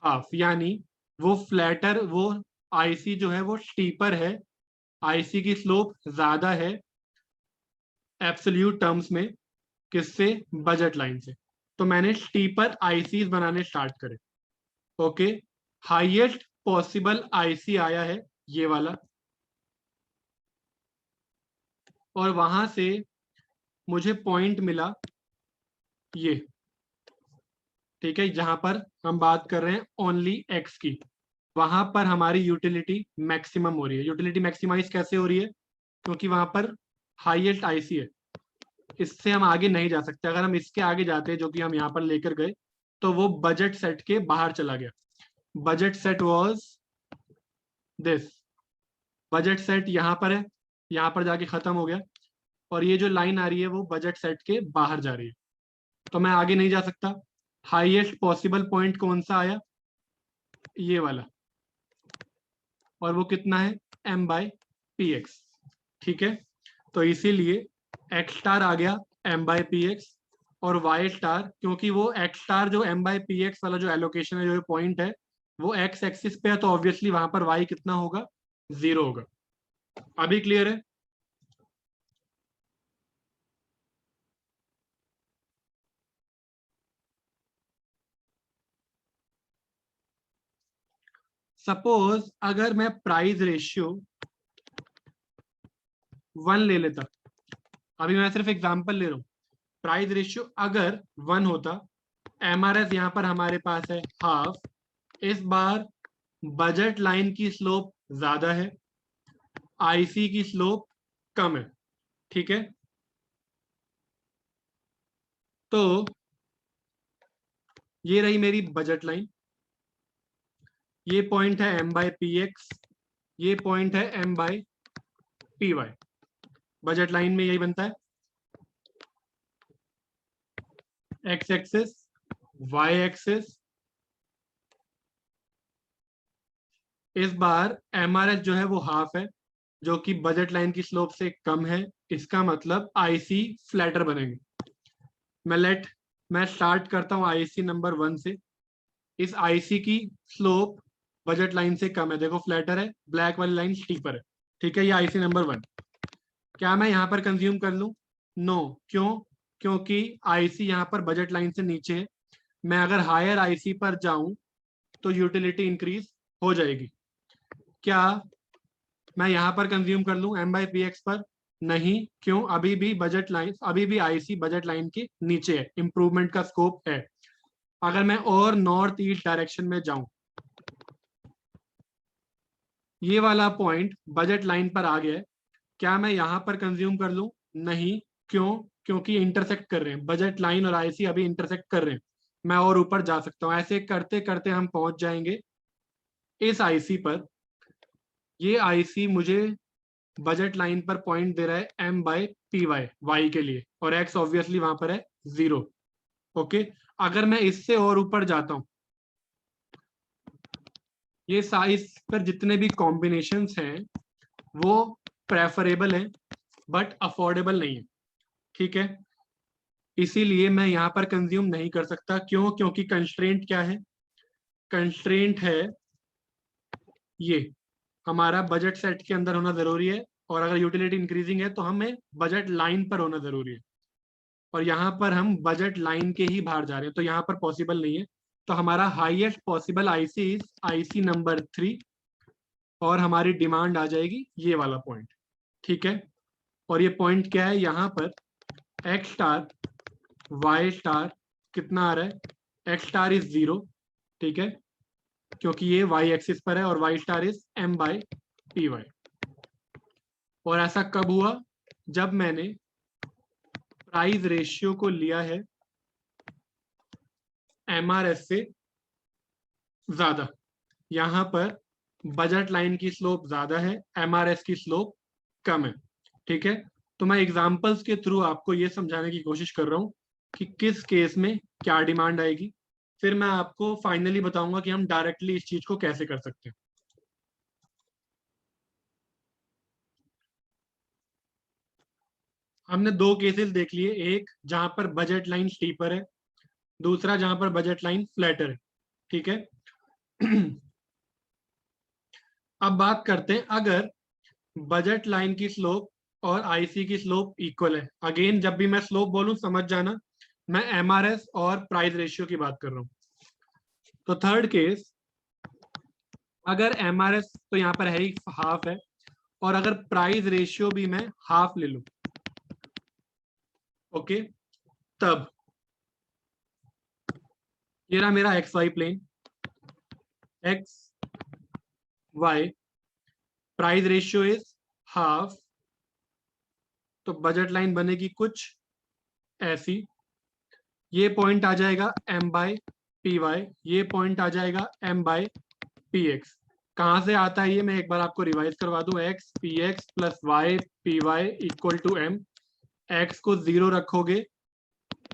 हाफ, यानी वो फ्लैटर, वो आईसी जो है वो स्टीपर है। आईसी की स्लोप ज्यादा है एब्सोल्यूट टर्म्स में, किससे? बजट लाइन से। तो मैंने स्टीपर आईसीज बनाने स्टार्ट करे। ओके, हाईएस्ट पॉसिबल आईसी आया है ये वाला, और वहां से मुझे पॉइंट मिला ये। ठीक है, जहां पर हम बात कर रहे हैं ओनली एक्स की, वहां पर हमारी यूटिलिटी मैक्सिमम हो रही है। यूटिलिटी मैक्सिमाइज कैसे हो रही है? क्योंकि वहां पर हाईएस्ट आईसी है, इससे हम आगे नहीं जा सकते। अगर हम इसके आगे जाते हैं, जो कि हम यहाँ पर लेकर गए, तो वो बजट सेट के बाहर चला गया। Budget set was this, budget set यहाँ पर है, यहाँ पर जाके खत्म हो गया, और ये जो लाइन आ रही है वो बजट सेट के बाहर जा रही है, तो मैं आगे नहीं जा सकता। हाईएस्ट पॉसिबल पॉइंट कौन सा आया? ये वाला, और वो कितना है? m by P x. ठीक है, तो इसीलिए एक्स स्टार आ गया m बाई पी एक्स, और वाई स्टार, क्योंकि वो एक्स स्टार जो m बाई पी एक्स वाला जो एलोकेशन है, जो पॉइंट है, वो एक्स एक्सिस पे है, तो ऑब्वियसली वहां पर y कितना होगा? 0 होगा। अभी क्लियर है? सपोज अगर मैं प्राइस रेशियो 1 ले लेता, अभी मैं सिर्फ एग्जांपल ले रहा हूं, प्राइस रेशियो अगर 1 होता, एमआरएस यहां पर हमारे पास है हाफ, इस बार बजट लाइन की स्लोप ज्यादा है, आईसी की स्लोप कम है। ठीक है, तो ये रही मेरी बजट लाइन, ये पॉइंट है m बाई पी एक्स, ये पॉइंट है m by P y. Budget line में यही बनता है, एक्स एक्सिस, वाई एक्सिस। इस बार एमआरएस जो है वो हाफ है, जो कि बजट लाइन की स्लोप से कम है, इसका मतलब आईसी फ्लैटर बनेंगे। मैं स्टार्ट करता हूं आईसी नंबर 1 से। इस आईसी की स्लोप बजट लाइन से कम है, देखो फ्लैटर है, ब्लैक वाली लाइन स्टीपर है। ठीक है, ये आईसी नंबर 1। क्या मैं यहां पर कंज्यूम कर लूं? नो। क्यों? क्योंकि आईसी यहां पर बजट लाइन से नीचे है। मैं अगर हायर आईसी पर जाऊं तो यूटिलिटी इंक्रीज हो जाएगी। क्या मैं यहां पर कंज्यूम कर लूं m बाई पी एक्स पर? नहीं। क्यों? अभी भी बजट लाइन, अभी भी आईसी बजट लाइन के नीचे है, इंप्रूवमेंट का स्कोप है। अगर मैं और नॉर्थ ईस्ट डायरेक्शन में जाऊं, ये वाला पॉइंट बजट लाइन पर आ गया है, क्या मैं यहां पर कंज्यूम कर लूं? नहीं। क्यों? क्योंकि इंटरसेक्ट कर रहे हैं, बजट लाइन और आईसी अभी इंटरसेक्ट कर रहे हैं। मैं और ऊपर जा सकता हूं, ऐसे करते करते हम पहुंच जाएंगे इस आईसी पर। ये आईसी मुझे बजट लाइन पर पॉइंट दे रहा है m by P y, y के लिए, और x ऑब्वियसली वहां पर है 0। ओके, अगर मैं इससे और ऊपर जाता हूं, ये साइज पर जितने भी कॉम्बिनेशंस हैं वो प्रेफरेबल हैं, बट अफोर्डेबल नहीं है। ठीक है, इसीलिए मैं यहां पर कंज्यूम नहीं कर सकता। क्यों? क्योंकि कंस्ट्रेंट क्या है? कंस्ट्रेंट है ये, हमारा बजट सेट के अंदर होना जरूरी है, और अगर यूटिलिटी इंक्रीजिंग है तो हमें बजट लाइन पर होना जरूरी है, और यहाँ पर हम बजट लाइन के ही बाहर जा रहे हैं, तो यहाँ पर पॉसिबल नहीं है। तो हमारा highest possible IC is IC number 3, और हमारी डिमांड आ जाएगी ये वाला पॉइंट। ठीक है, और ये पॉइंट क्या है? यहाँ पर एक्स स्टार, वाई स्टार कितना आ रहा है? X star is 0। ठीक है, क्योंकि ये वाई एक्सिस पर है, और y star is m by P y. और ऐसा कब हुआ? जब मैंने प्राइस रेशियो को लिया है एमआरएस से ज्यादा। यहां पर बजट लाइन की स्लोप ज्यादा है, एमआरएस की स्लोप कम है। ठीक है, तो मैं एग्जांपल्स के थ्रू आपको ये समझाने की कोशिश कर रहा हूं कि किस केस में क्या डिमांड आएगी, फिर मैं आपको फाइनली बताऊंगा कि हम डायरेक्टली इस चीज को कैसे कर सकते हैं। हमने दो केसेस देख लिए, एक जहां पर बजट लाइन स्टीपर है, दूसरा जहां पर बजट लाइन फ्लैटर है। ठीक है, अब बात करते हैं, अगर बजट लाइन की स्लोप और आईसी की स्लोप इक्वल है। अगेन जब भी मैं स्लोप बोलूं समझ जाना, मैं एमआरएस और प्राइस रेशियो की बात कर रहा हूं। तो थर्ड केस, अगर एमआरएस तो यहां पर है ही, हाफ है, और अगर प्राइस रेशियो भी मैं हाफ ले लूं, ओके, तब ये रहा मेरा x y plane, x y, price ratio is half, तो बजट लाइन बनेगी कुछ ऐसी, ये पॉइंट आ जाएगा m बाय पी वाई, ये पॉइंट आ जाएगा m बाय पी एक्स। कहाँ से आता है ये मैं एक बार आपको रिवाइज करवा दूं, x P x plus y P y equal to m, x को 0 रखोगे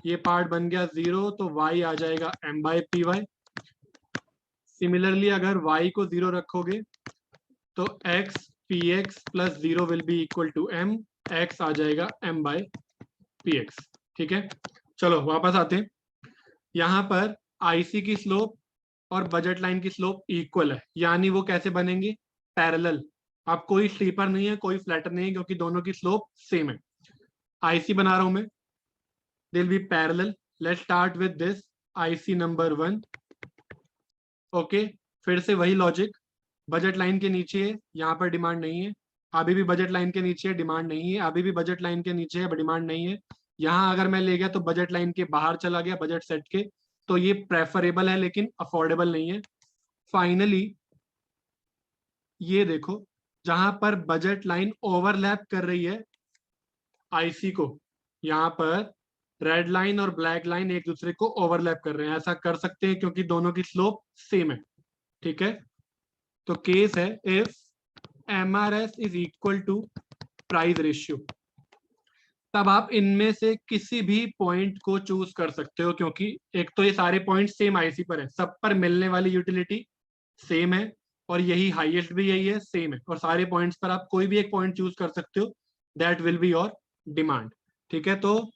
ये पार्ट बन गया 0, तो y आ जाएगा m by P y. Similarly अगर y को 0 रखोगे तो x P x plus 0 will be equal to m, x आ जाएगा m बाय पी एक्स। ठीक है, चलो वापस आते हैं। यहाँ पर आईसी की स्लोप और बजट लाइन की स्लोप इक्वल है, यानी वो कैसे बनेंगे, पैरेलल। अब कोई स्लीपर नहीं है, कोई फ्लैटर नहीं है, क्योंकि दोनों की स्लोप सेम है। आईसी बना रहा हूं मैं, will be parallel. Let's start with this IC number 1। Okay, फिर से वही लॉजिक, बजट लाइन के नीचे है, यहाँ पर डिमांड नहीं है, अभी भी बजट लाइन के नीचे है, डिमांड नहीं है, अभी भी बजट लाइन के नीचे है, डिमांड नहीं है। यहाँ अगर मैं ले गया तो बजट लाइन के बाहर चला गया, बजट सेट के, तो ये प्रेफरेबल है लेकिन अफोर्डेबल नहीं है। फाइनली ये देखो, जहां पर बजट लाइन ओवरलैप कर रही है आईसी को, यहाँ पर रेड लाइन और ब्लैक लाइन एक दूसरे को ओवरलैप कर रहे हैं। ऐसा कर सकते हैं क्योंकि दोनों की स्लोप सेम है। ठीक है, तो केस है if MRS is equal to price ratio, तब आप इनमें से किसी भी पॉइंट को चूज कर सकते हो, क्योंकि एक तो ये सारे पॉइंट सेम आईसी पर है, सब पर मिलने वाली यूटिलिटी सेम है, और यही हाईएस्ट भी यही है, सेम है, और सारे पॉइंट्स पर आप कोई भी एक पॉइंट चूज कर सकते हो, that will be your demand. ठीक है, तो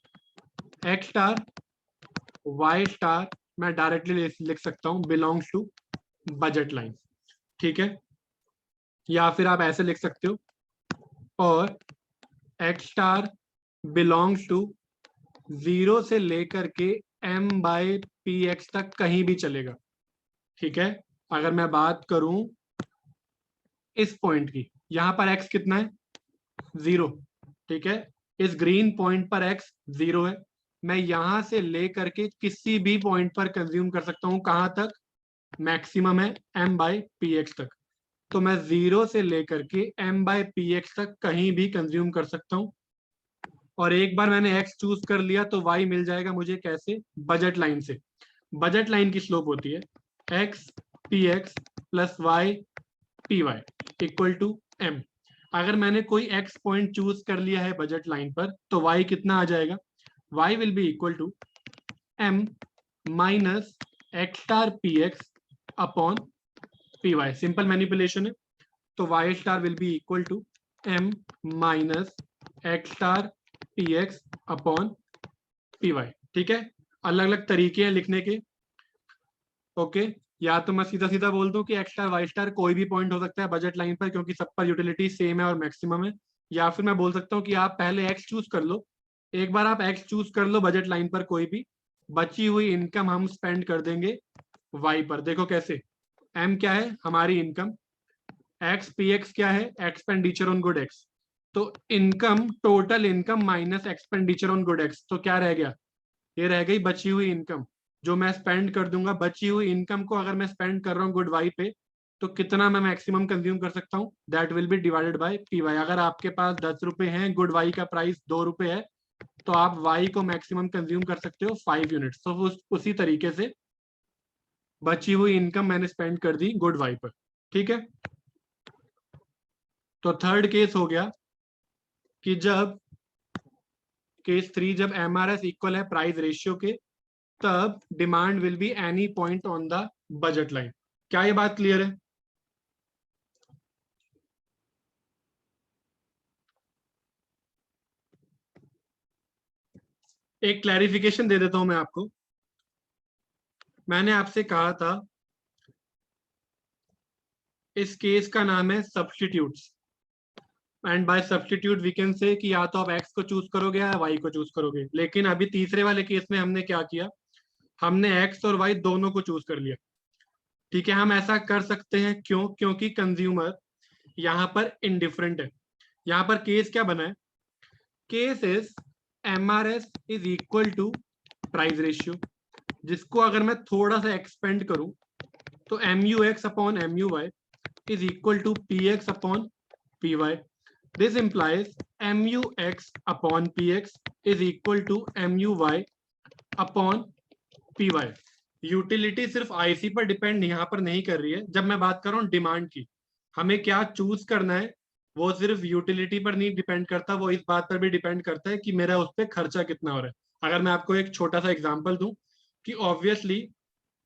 एक्स स्टार वाई स्टार मैं डायरेक्टली लिख सकता हूं बिलोंग्स टू बजट लाइन। ठीक है, या फिर आप ऐसे लिख सकते हो, और एक्स स्टार बिलोंग्स टू 0 से लेकर के m बाय पी एक्स तक कहीं भी चलेगा। ठीक है, अगर मैं बात करूं इस पॉइंट की, यहां पर x कितना है, 0। ठीक है, इस ग्रीन पॉइंट पर x 0 है, मैं यहां से लेकर के किसी भी पॉइंट पर कंज्यूम कर सकता हूं, कहां तक, मैक्सिमम है m बाय पी एक्स तक, तो मैं 0 से लेकर के m बाय पी एक्स तक कहीं भी कंज्यूम कर सकता हूं। और एक बार मैंने x चूज कर लिया तो y मिल जाएगा मुझे कैसे, बजट लाइन से। बजट लाइन की स्लोप होती है x P x plus y P y equal to m। अगर मैंने कोई x पॉइंट चूज कर लिया है बजट लाइन पर, तो y कितना आ जाएगा, y will be equal to m minus x star P x upon P y. Simple manipulation है, तो y star will be equal to m minus x star P x upon P y. ठीक है, अलग अलग तरीके हैं लिखने के। ओके, या तो मैं सीधा सीधा बोल दूं कि एक्स स्टार वाई स्टार कोई भी पॉइंट हो सकता है बजट लाइन पर, क्योंकि सब पर यूटिलिटी सेम है और मैक्सिमम है। या फिर मैं बोल सकता हूँ कि आप पहले एक्स चूज कर लो, एक बार आप एक्स चूज कर लो बजट लाइन पर कोई भी, बची हुई इनकम हम स्पेंड कर देंगे वाई पर। देखो कैसे, एम क्या है हमारी इनकम, एक्स पी एक्स क्या है, एक्सपेंडिचर ऑन गुड एक्स, तो income, total income minus expenditure on good x, तो क्या रह गया, ये रह गई बची हुई इनकम, जो मैं स्पेंड कर दूंगा। बची हुई इनकम को अगर मैं स्पेंड कर रहा हूँ गुड वाई पे, तो कितना मैं मैक्सिमम कंज्यूम कर सकता हूँ, that will be divided by P y. अगर आपके पास 10 रुपए हैं, गुड वाई का प्राइस 2 रुपए है, तो आप वाई को मैक्सिमम कंज्यूम कर सकते हो 5 यूनिट। तो उसी तरीके से बची हुई इनकम मैंने स्पेंड कर दी गुड वाई पर। ठीक है, तो थर्ड केस हो गया कि जब केस 3, जब एमआरएस इक्वल है प्राइस रेशियो के, तब demand will be any point on the budget line. क्या ये बात क्लियर है? एक क्लैरिफिकेशन दे देता हूं मैं आपको। मैंने आपसे कहा था इस केस का नाम है substitutes, and by substitute we can say कि या तो आप एक्स को चूज करोगे या वाई को चूज करोगे। लेकिन अभी तीसरे वाले केस में हमने क्या किया, हमने एक्स और वाई दोनों को चूज कर लिया। ठीक है, हम ऐसा कर सकते हैं, क्यों, क्योंकि कंज्यूमर यहाँ पर इनडिफरेंट है। यहाँ पर केस क्या बना है, case is MRS is equal to price ratio, जिसको अगर मैं थोड़ा सा एक्सपेंड करूं तो MUX upon MUY is equal to PX upon PY. This implies MUX upon PX is equal to MUY upon PY. Utility सिर्फ आईसी पर depend यहाँ पर नहीं कर रही है। जब मैं बात कर रहा हूँ डिमांड की, हमें क्या चूज करना है वो सिर्फ यूटिलिटी पर नहीं डिपेंड करता, वो इस बात पर भी डिपेंड करता है कि मेरा उस पर खर्चा कितना हो रहा है। अगर मैं आपको एक छोटा सा एग्जांपल दूं कि ऑब्वियसली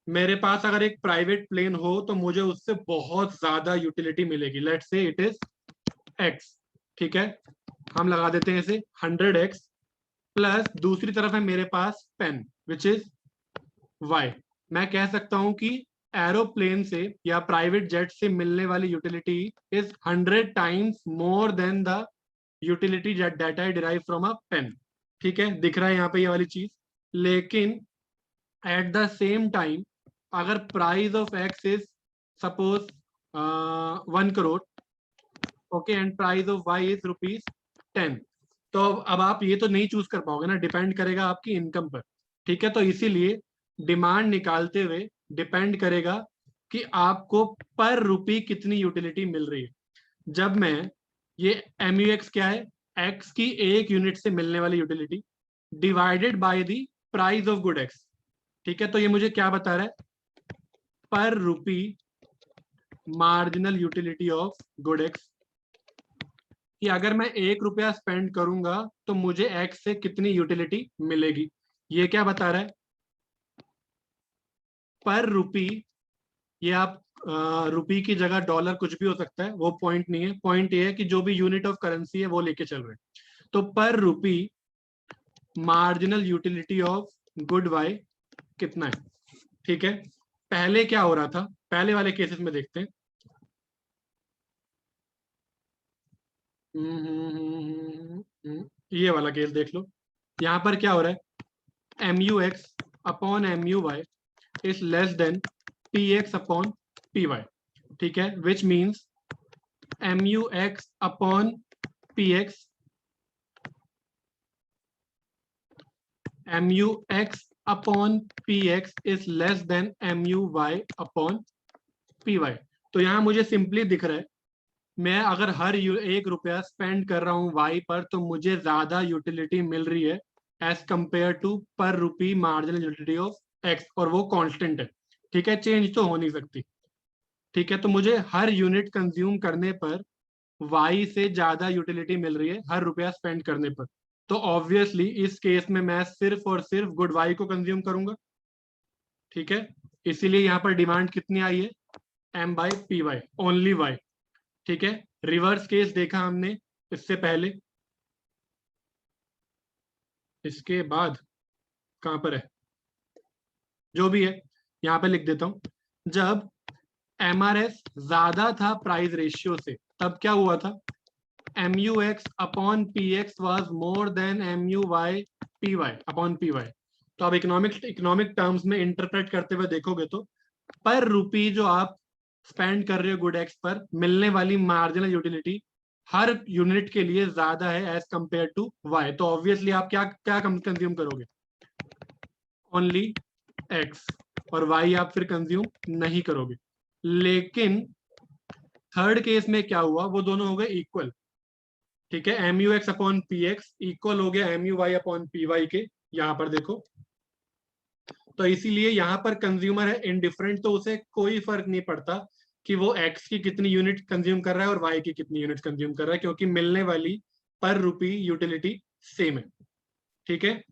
मेरे पास अगर एक प्राइवेट प्लेन हो तो मुझे उससे बहुत ज्यादा यूटिलिटी मिलेगी। Let's say it is x, ठीक है, हम लगा देते हैं इसे 100x प्लस दूसरी तरफ है मेरे पास पेन विच इज y। मैं कह सकता हूं कि एरोप्लेन से या प्राइवेट जेट से मिलने वाली utility is 100 times more than the utility that I derive from a pen. ठीक है, दिख रहा है यहाँ पे ये वाली चीज। लेकिन एट द सेम टाइम अगर price of x is suppose 1 crore, okay, and price of y is ₹10, तो अब आप ये तो नहीं चूज कर पाओगे ना, डिपेंड करेगा आपकी इनकम पर। ठीक है, तो इसीलिए डिमांड निकालते हुए डिपेंड करेगा कि आपको पर रुपी कितनी यूटिलिटी मिल रही है। जब मैं ये MUX क्या है, एक्स की एक यूनिट से मिलने वाली utility divided by the price of good x. ठीक है, तो ये मुझे क्या बता रहा है, per rupee marginal utility of good x, कि अगर मैं ₹1 स्पेंड करूंगा तो मुझे एक्स से कितनी यूटिलिटी मिलेगी। ये क्या बता रहा है, पर रुपी, ये आप रुपी की जगह डॉलर कुछ भी हो सकता है, वो पॉइंट नहीं है। पॉइंट ये है कि जो भी यूनिट ऑफ करेंसी है वो लेके चल रहे हैं। तो per rupee marginal utility of good y कितना है। ठीक है, पहले क्या हो रहा था, पहले वाले केसेस में देखते हैं। ये वाला केस देख लो, यहां पर क्या हो रहा है, MUX upon MUY is less than PX upon PY। ठीक है, which means MUX upon PX, MUX upon PX is less than MUY upon PY। तो यहां मुझे सिंपली दिख रहा है, मैं अगर हर ₹1 स्पेंड कर रहा हूं वाई पर तो मुझे ज्यादा यूटिलिटी मिल रही है एज कंपेयर टू पर rupee marginal utility of x, और वो कांस्टेंट है। ठीक है, चेंज तो हो नहीं सकती। ठीक है, तो मुझे हर यूनिट कंज्यूम करने पर वाई से ज्यादा यूटिलिटी मिल रही है हर ₹1 स्पेंड करने पर। तो ऑब्वियसली इस केस में मैं सिर्फ और सिर्फ गुड वाई को कंज्यूम करूंगा। ठीक है, इसीलिए यहाँ पर डिमांड कितनी आई है, M/PY, ओनली वाई। ठीक है, रिवर्स केस देखा हमने इससे पहले, इसके बाद कहां पर है, जो भी है यहां पे लिख देता हूं। जब MRS ज्यादा था प्राइस रेशियो से तब क्या हुआ था, MUX upon PX was more than MUY/PY upon PY। तो अब इकोनॉमिक टर्म्स में इंटरप्रेट करते हुए देखोगे तो पर रुपी जो आप स्पेंड कर रहे हो गुड एक्स पर, मिलने वाली मार्जिनल यूटिलिटी हर यूनिट के लिए ज्यादा है एज कंपेयर टू वाई। तो ऑब्वियसली आप क्या क्या कंज्यूम करोगे, ओनली एक्स, और वाई आप फिर कंज्यूम नहीं करोगे। लेकिन थर्ड केस में क्या हुआ, वो दोनों हो गए इक्वल। ठीक है, MUX अपॉन PX इक्वल हो गया MUY अपॉन PY के, यहां पर देखो। तो इसीलिए यहाँ पर कंज्यूमर है इनडिफरेंट, तो उसे कोई फर्क नहीं पड़ता कि वो एक्स की कितनी यूनिट कंज्यूम कर रहा है और वाई की कितनी यूनिट कंज्यूम कर रहा है, क्योंकि मिलने वाली पर रुपी यूटिलिटी सेम है। ठीक है,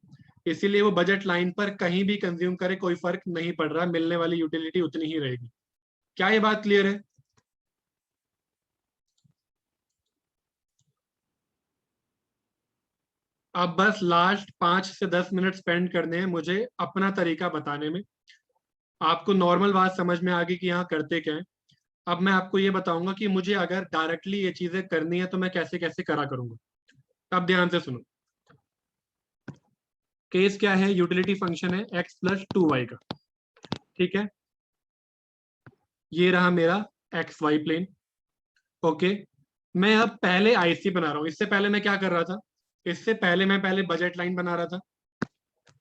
इसीलिए वो बजट लाइन पर कहीं भी कंज्यूम करे कोई फर्क नहीं पड़ रहा, मिलने वाली यूटिलिटी उतनी ही रहेगी। क्या ये बात क्लियर है? अब बस लास्ट 5 से 10 मिनट स्पेंड करने हैं मुझे अपना तरीका बताने में। आपको नॉर्मल बात समझ में आ गई कि यहाँ करते क्या है। अब मैं आपको ये बताऊंगा कि मुझे अगर डायरेक्टली ये चीजें करनी है तो मैं कैसे कैसे करा करूंगा। अब ध्यान से सुनो, केस क्या है, यूटिलिटी फंक्शन है x प्लस 2y का। ठीक है, ये रहा मेरा एक्स वाई प्लेन। ओके, मैं अब पहले आईसी बना रहा हूँ। इससे पहले मैं क्या कर रहा था, इससे पहले मैं पहले बजट लाइन बना रहा था।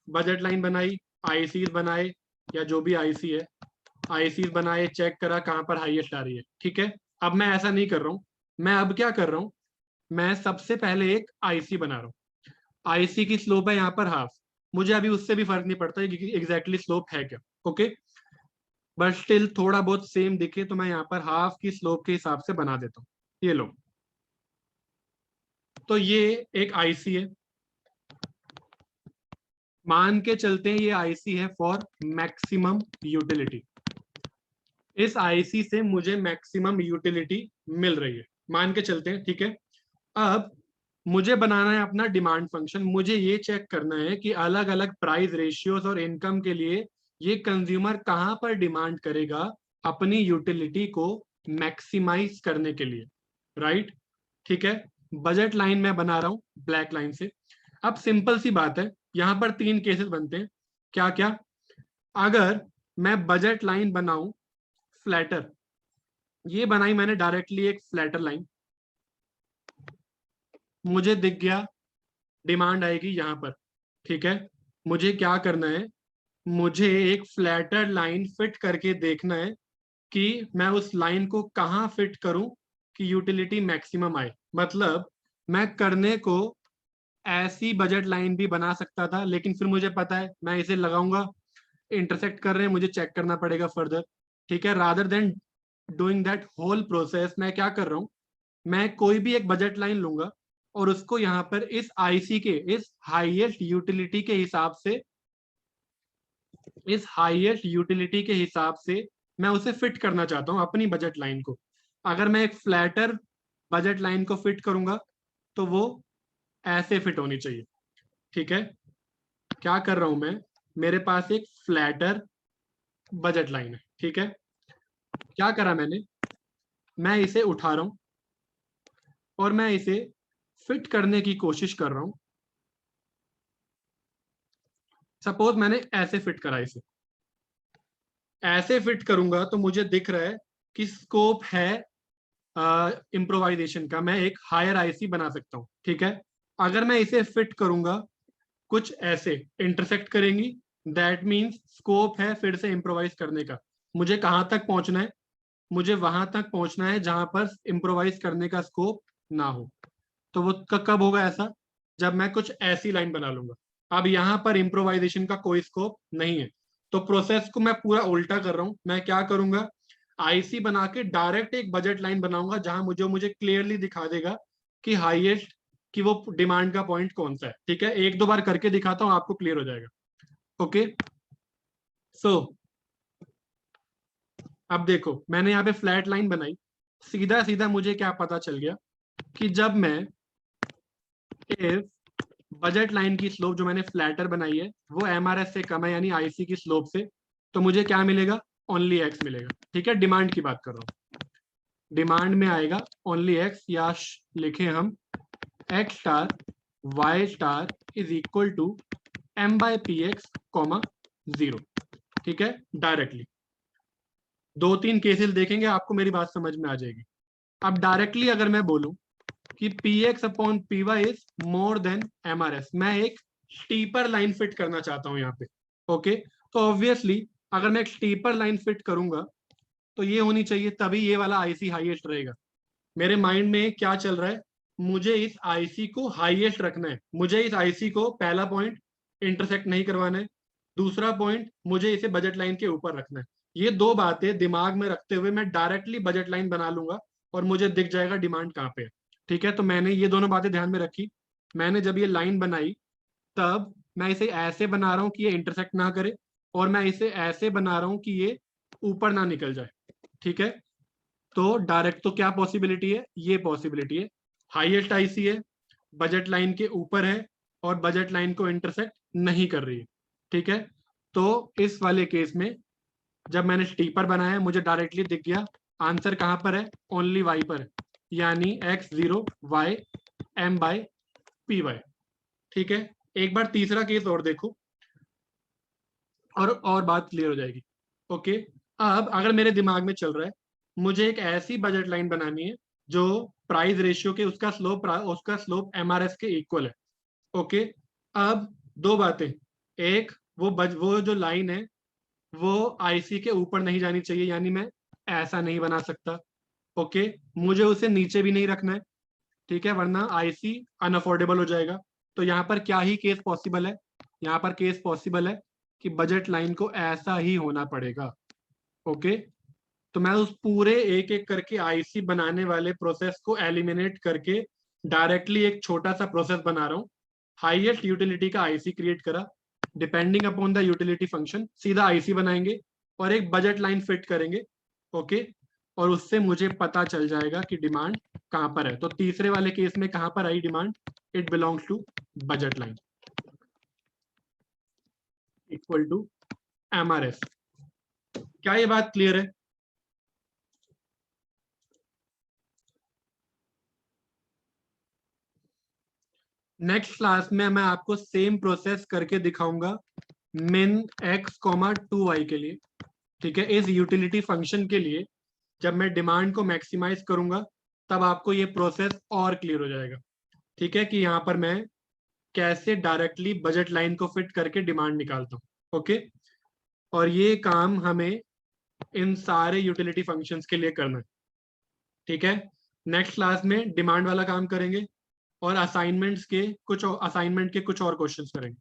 बजट लाइन बनाई, आईसीज बनाए या जो भी आईसी है, आईसीज बनाए, चेक करा कहाँ पर हाईएस्ट आ रही है। ठीक है, अब मैं ऐसा नहीं कर रहा हूँ। मैं अब क्या कर रहा हूँ, मैं सबसे पहले एक आईसी बना रहा हूँ। आईसी की स्लोप है यहाँ पर हाफ। मुझे अभी उससे भी फर्क नहीं पड़ता कि एग्जैक्टली स्लोप है क्या। ओके, बट स्टिल थोड़ा बहुत सेम दिखे तो मैं यहाँ पर हाफ की स्लोप के हिसाब से बना देता हूँ। ये लो, तो ये एक आईसी है। मान के चलते हैं ये आईसी है फॉर मैक्सिमम यूटिलिटी। इस आईसी से मुझे मैक्सिमम यूटिलिटी मिल रही है, मान के चलते हैं। ठीक है, अब मुझे बनाना है अपना डिमांड फंक्शन। मुझे ये चेक करना है कि अलग अलग प्राइस रेशियोज और इनकम के लिए ये कंज्यूमर कहां पर डिमांड करेगा अपनी यूटिलिटी को मैक्सिमाइज करने के लिए। राइट, ठीक है। बजट लाइन मैं बना रहा हूं ब्लैक लाइन से। अब सिंपल सी बात है, यहां पर तीन केसेस बनते हैं। क्या क्या? अगर मैं बजट लाइन बनाऊं फ्लैटर, ये बनाई मैंने डायरेक्टली एक फ्लैटर लाइन, मुझे दिख गया डिमांड आएगी यहां पर। ठीक है, मुझे क्या करना है, मुझे एक फ्लैटर लाइन फिट करके देखना है कि मैं उस लाइन को कहां फिट करूं कि यूटिलिटी मैक्सिमम आए। मतलब मैं करने को ऐसी बजट लाइन भी बना सकता था, लेकिन फिर मुझे पता है मैं इसे लगाऊंगा, इंटरसेक्ट कर रहे हैं, मुझे चेक करना पड़ेगा फर्दर। ठीक है, rather than doing that whole process, मैं क्या कर रहा हूं, मैं कोई भी एक बजट लाइन लूंगा और उसको यहाँ पर इस आईसी के, इस हाईएस्ट यूटिलिटी के हिसाब से, इस हाईएस्ट यूटिलिटी के हिसाब से मैं उसे फिट करना चाहता हूं अपनी बजट लाइन को। अगर मैं एक फ्लैटर बजट लाइन को फिट करूंगा तो वो ऐसे फिट होनी चाहिए। ठीक है, क्या कर रहा हूं मैं, मेरे पास एक फ्लैटर बजट लाइन है। ठीक है, क्या करा मैंने, मैं इसे उठा रहा हूं और मैं इसे फिट करने की कोशिश कर रहा हूं। सपोज मैंने ऐसे फिट करा इसे, ऐसे फिट करूंगा तो मुझे दिख रहा है कि स्कोप है इम्प्रोवाइजेशन का, मैं एक हायर आईसी बना सकता हूं। ठीक है, अगर मैं इसे फिट करूंगा कुछ ऐसे इंटरसेक्ट करेंगी, दैट मीन्स स्कोप है फिर से इम्प्रोवाइज करने का। मुझे कहां तक पहुंचना है, मुझे वहां तक पहुंचना है जहां पर इम्प्रोवाइज करने का स्कोप ना हो। तो वो कब होगा ऐसा, जब मैं कुछ ऐसी लाइन बना लूंगा। अब यहां पर इम्प्रोवाइजेशन का कोई स्कोप नहीं है, तो प्रोसेस को मैं पूरा उल्टा कर रहा हूं। मैं क्या करूंगा, आईसी बना के डायरेक्ट एक बजट लाइन बनाऊंगा जहां मुझे क्लियरली दिखा देगा कि हाईएस्ट, कि वो डिमांड का पॉइंट कौन सा है। ठीक है, एक दो बार करके दिखाता हूं, आपको क्लियर हो जाएगा। ओके, सो अब देखो मैंने यहाँ पे फ्लैट लाइन बनाई, सीधा सीधा मुझे क्या पता चल गया कि जब मैं इस बजट लाइन की स्लोप जो मैंने फ्लैटर बनाई है वो एमआरएस से कम है, यानी आईसी की स्लोप से, तो मुझे क्या मिलेगा, ओनली एक्स मिलेगा। ठीक है, डिमांड की बात कर रहा हूँ, डिमांड में आएगा ओनली एक्स, या लिखे हम x star y star is equal to M by P x comma 0। ठीक है, डायरेक्टली दो तीन केसेस देखेंगे आपको मेरी बात समझ में आ जाएगी। अब डायरेक्टली अगर मैं बोलूं कि P x upon P y is more than M R S, मैं एक स्टीपर लाइन फिट करना चाहता हूं यहाँ पे। ओके, तो ऑब्वियसली अगर मैं एक स्टीपर लाइन फिट करूंगा तो ये होनी चाहिए, तभी ये वाला आईसी हाईएस्ट रहेगा। मेरे माइंड में क्या चल रहा है, मुझे इस आईसी को हाईएस्ट रखना है, मुझे इस आईसी को पहला पॉइंट इंटरसेक्ट नहीं करवाना है, दूसरा पॉइंट मुझे इसे बजट लाइन के ऊपर रखना है। ये दो बातें दिमाग में रखते हुए मैं डायरेक्टली बजट लाइन बना लूंगा और मुझे दिख जाएगा डिमांड कहाँ पे है। ठीक है, तो मैंने ये दोनों बातें ध्यान में रखी। मैंने जब ये लाइन बनाई तब मैं इसे ऐसे बना रहा हूं कि ये इंटरसेक्ट ना करे, और मैं इसे ऐसे बना रहा हूं कि ये ऊपर ना निकल जाए। ठीक है, तो डायरेक्ट तो क्या पॉसिबिलिटी है, ये पॉसिबिलिटी है, हाईएस्ट आईसी है, बजट लाइन के ऊपर है और बजट लाइन को इंटरसेक्ट नहीं कर रही है। ठीक है, तो इस वाले केस में जब मैंने स्टीपर बनाया मुझे डायरेक्टली दिख गया आंसर कहां पर है, ओनली वाई पर है, यानी x0 y m by P y. ठीक है, एक बार तीसरा केस और देखो और बात क्लियर हो जाएगी। ओके, अब अगर मेरे दिमाग में चल रहा है मुझे एक ऐसी बजट लाइन बनानी है जो प्राइस रेशियो के, उसका स्लोप एमआरएस के इक्वल है। ओके, अब दो बातें, एक वो जो लाइन है वो आईसी के ऊपर नहीं जानी चाहिए, यानी मैं ऐसा नहीं बना सकता। ओके, मुझे उसे नीचे भी नहीं रखना है, ठीक है, वरना आईसी अनअफोर्डेबल हो जाएगा। तो यहाँ पर क्या ही केस पॉसिबल है, यहाँ पर केस पॉसिबल है कि बजट लाइन को ऐसा ही होना पड़ेगा। ओके, तो मैं उस पूरे एक एक करके आईसी बनाने वाले प्रोसेस को एलिमिनेट करके डायरेक्टली एक छोटा सा प्रोसेस बना रहा हूँ। हाईएस्ट यूटिलिटी का आईसी क्रिएट करा, depending upon the utility function सीधा आईसी बनाएंगे और एक बजट लाइन फिट करेंगे। ओके, और उससे मुझे पता चल जाएगा कि डिमांड कहां पर है। तो तीसरे वाले केस में कहां पर I demand, it belongs to budget line equal to MRS. क्या ये बात क्लियर है? नेक्स्ट क्लास में मैं आपको सेम प्रोसेस करके दिखाऊंगा min x 2y के लिए। ठीक है, इस यूटिलिटी फंक्शन के लिए जब मैं डिमांड को मैक्सिमाइज करूंगा तब आपको ये प्रोसेस और क्लियर हो जाएगा। ठीक है, कि यहाँ पर मैं कैसे डायरेक्टली बजट लाइन को फिट करके डिमांड निकालता हूँ। ओके, और ये काम हमें इन सारे यूटिलिटी फंक्शंस के लिए करना है। ठीक है, नेक्स्ट क्लास में डिमांड वाला काम करेंगे और असाइनमेंट के कुछ और क्वेश्चंस करेंगे।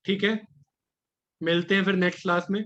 ठीक है, मिलते हैं फिर नेक्स्ट क्लास में।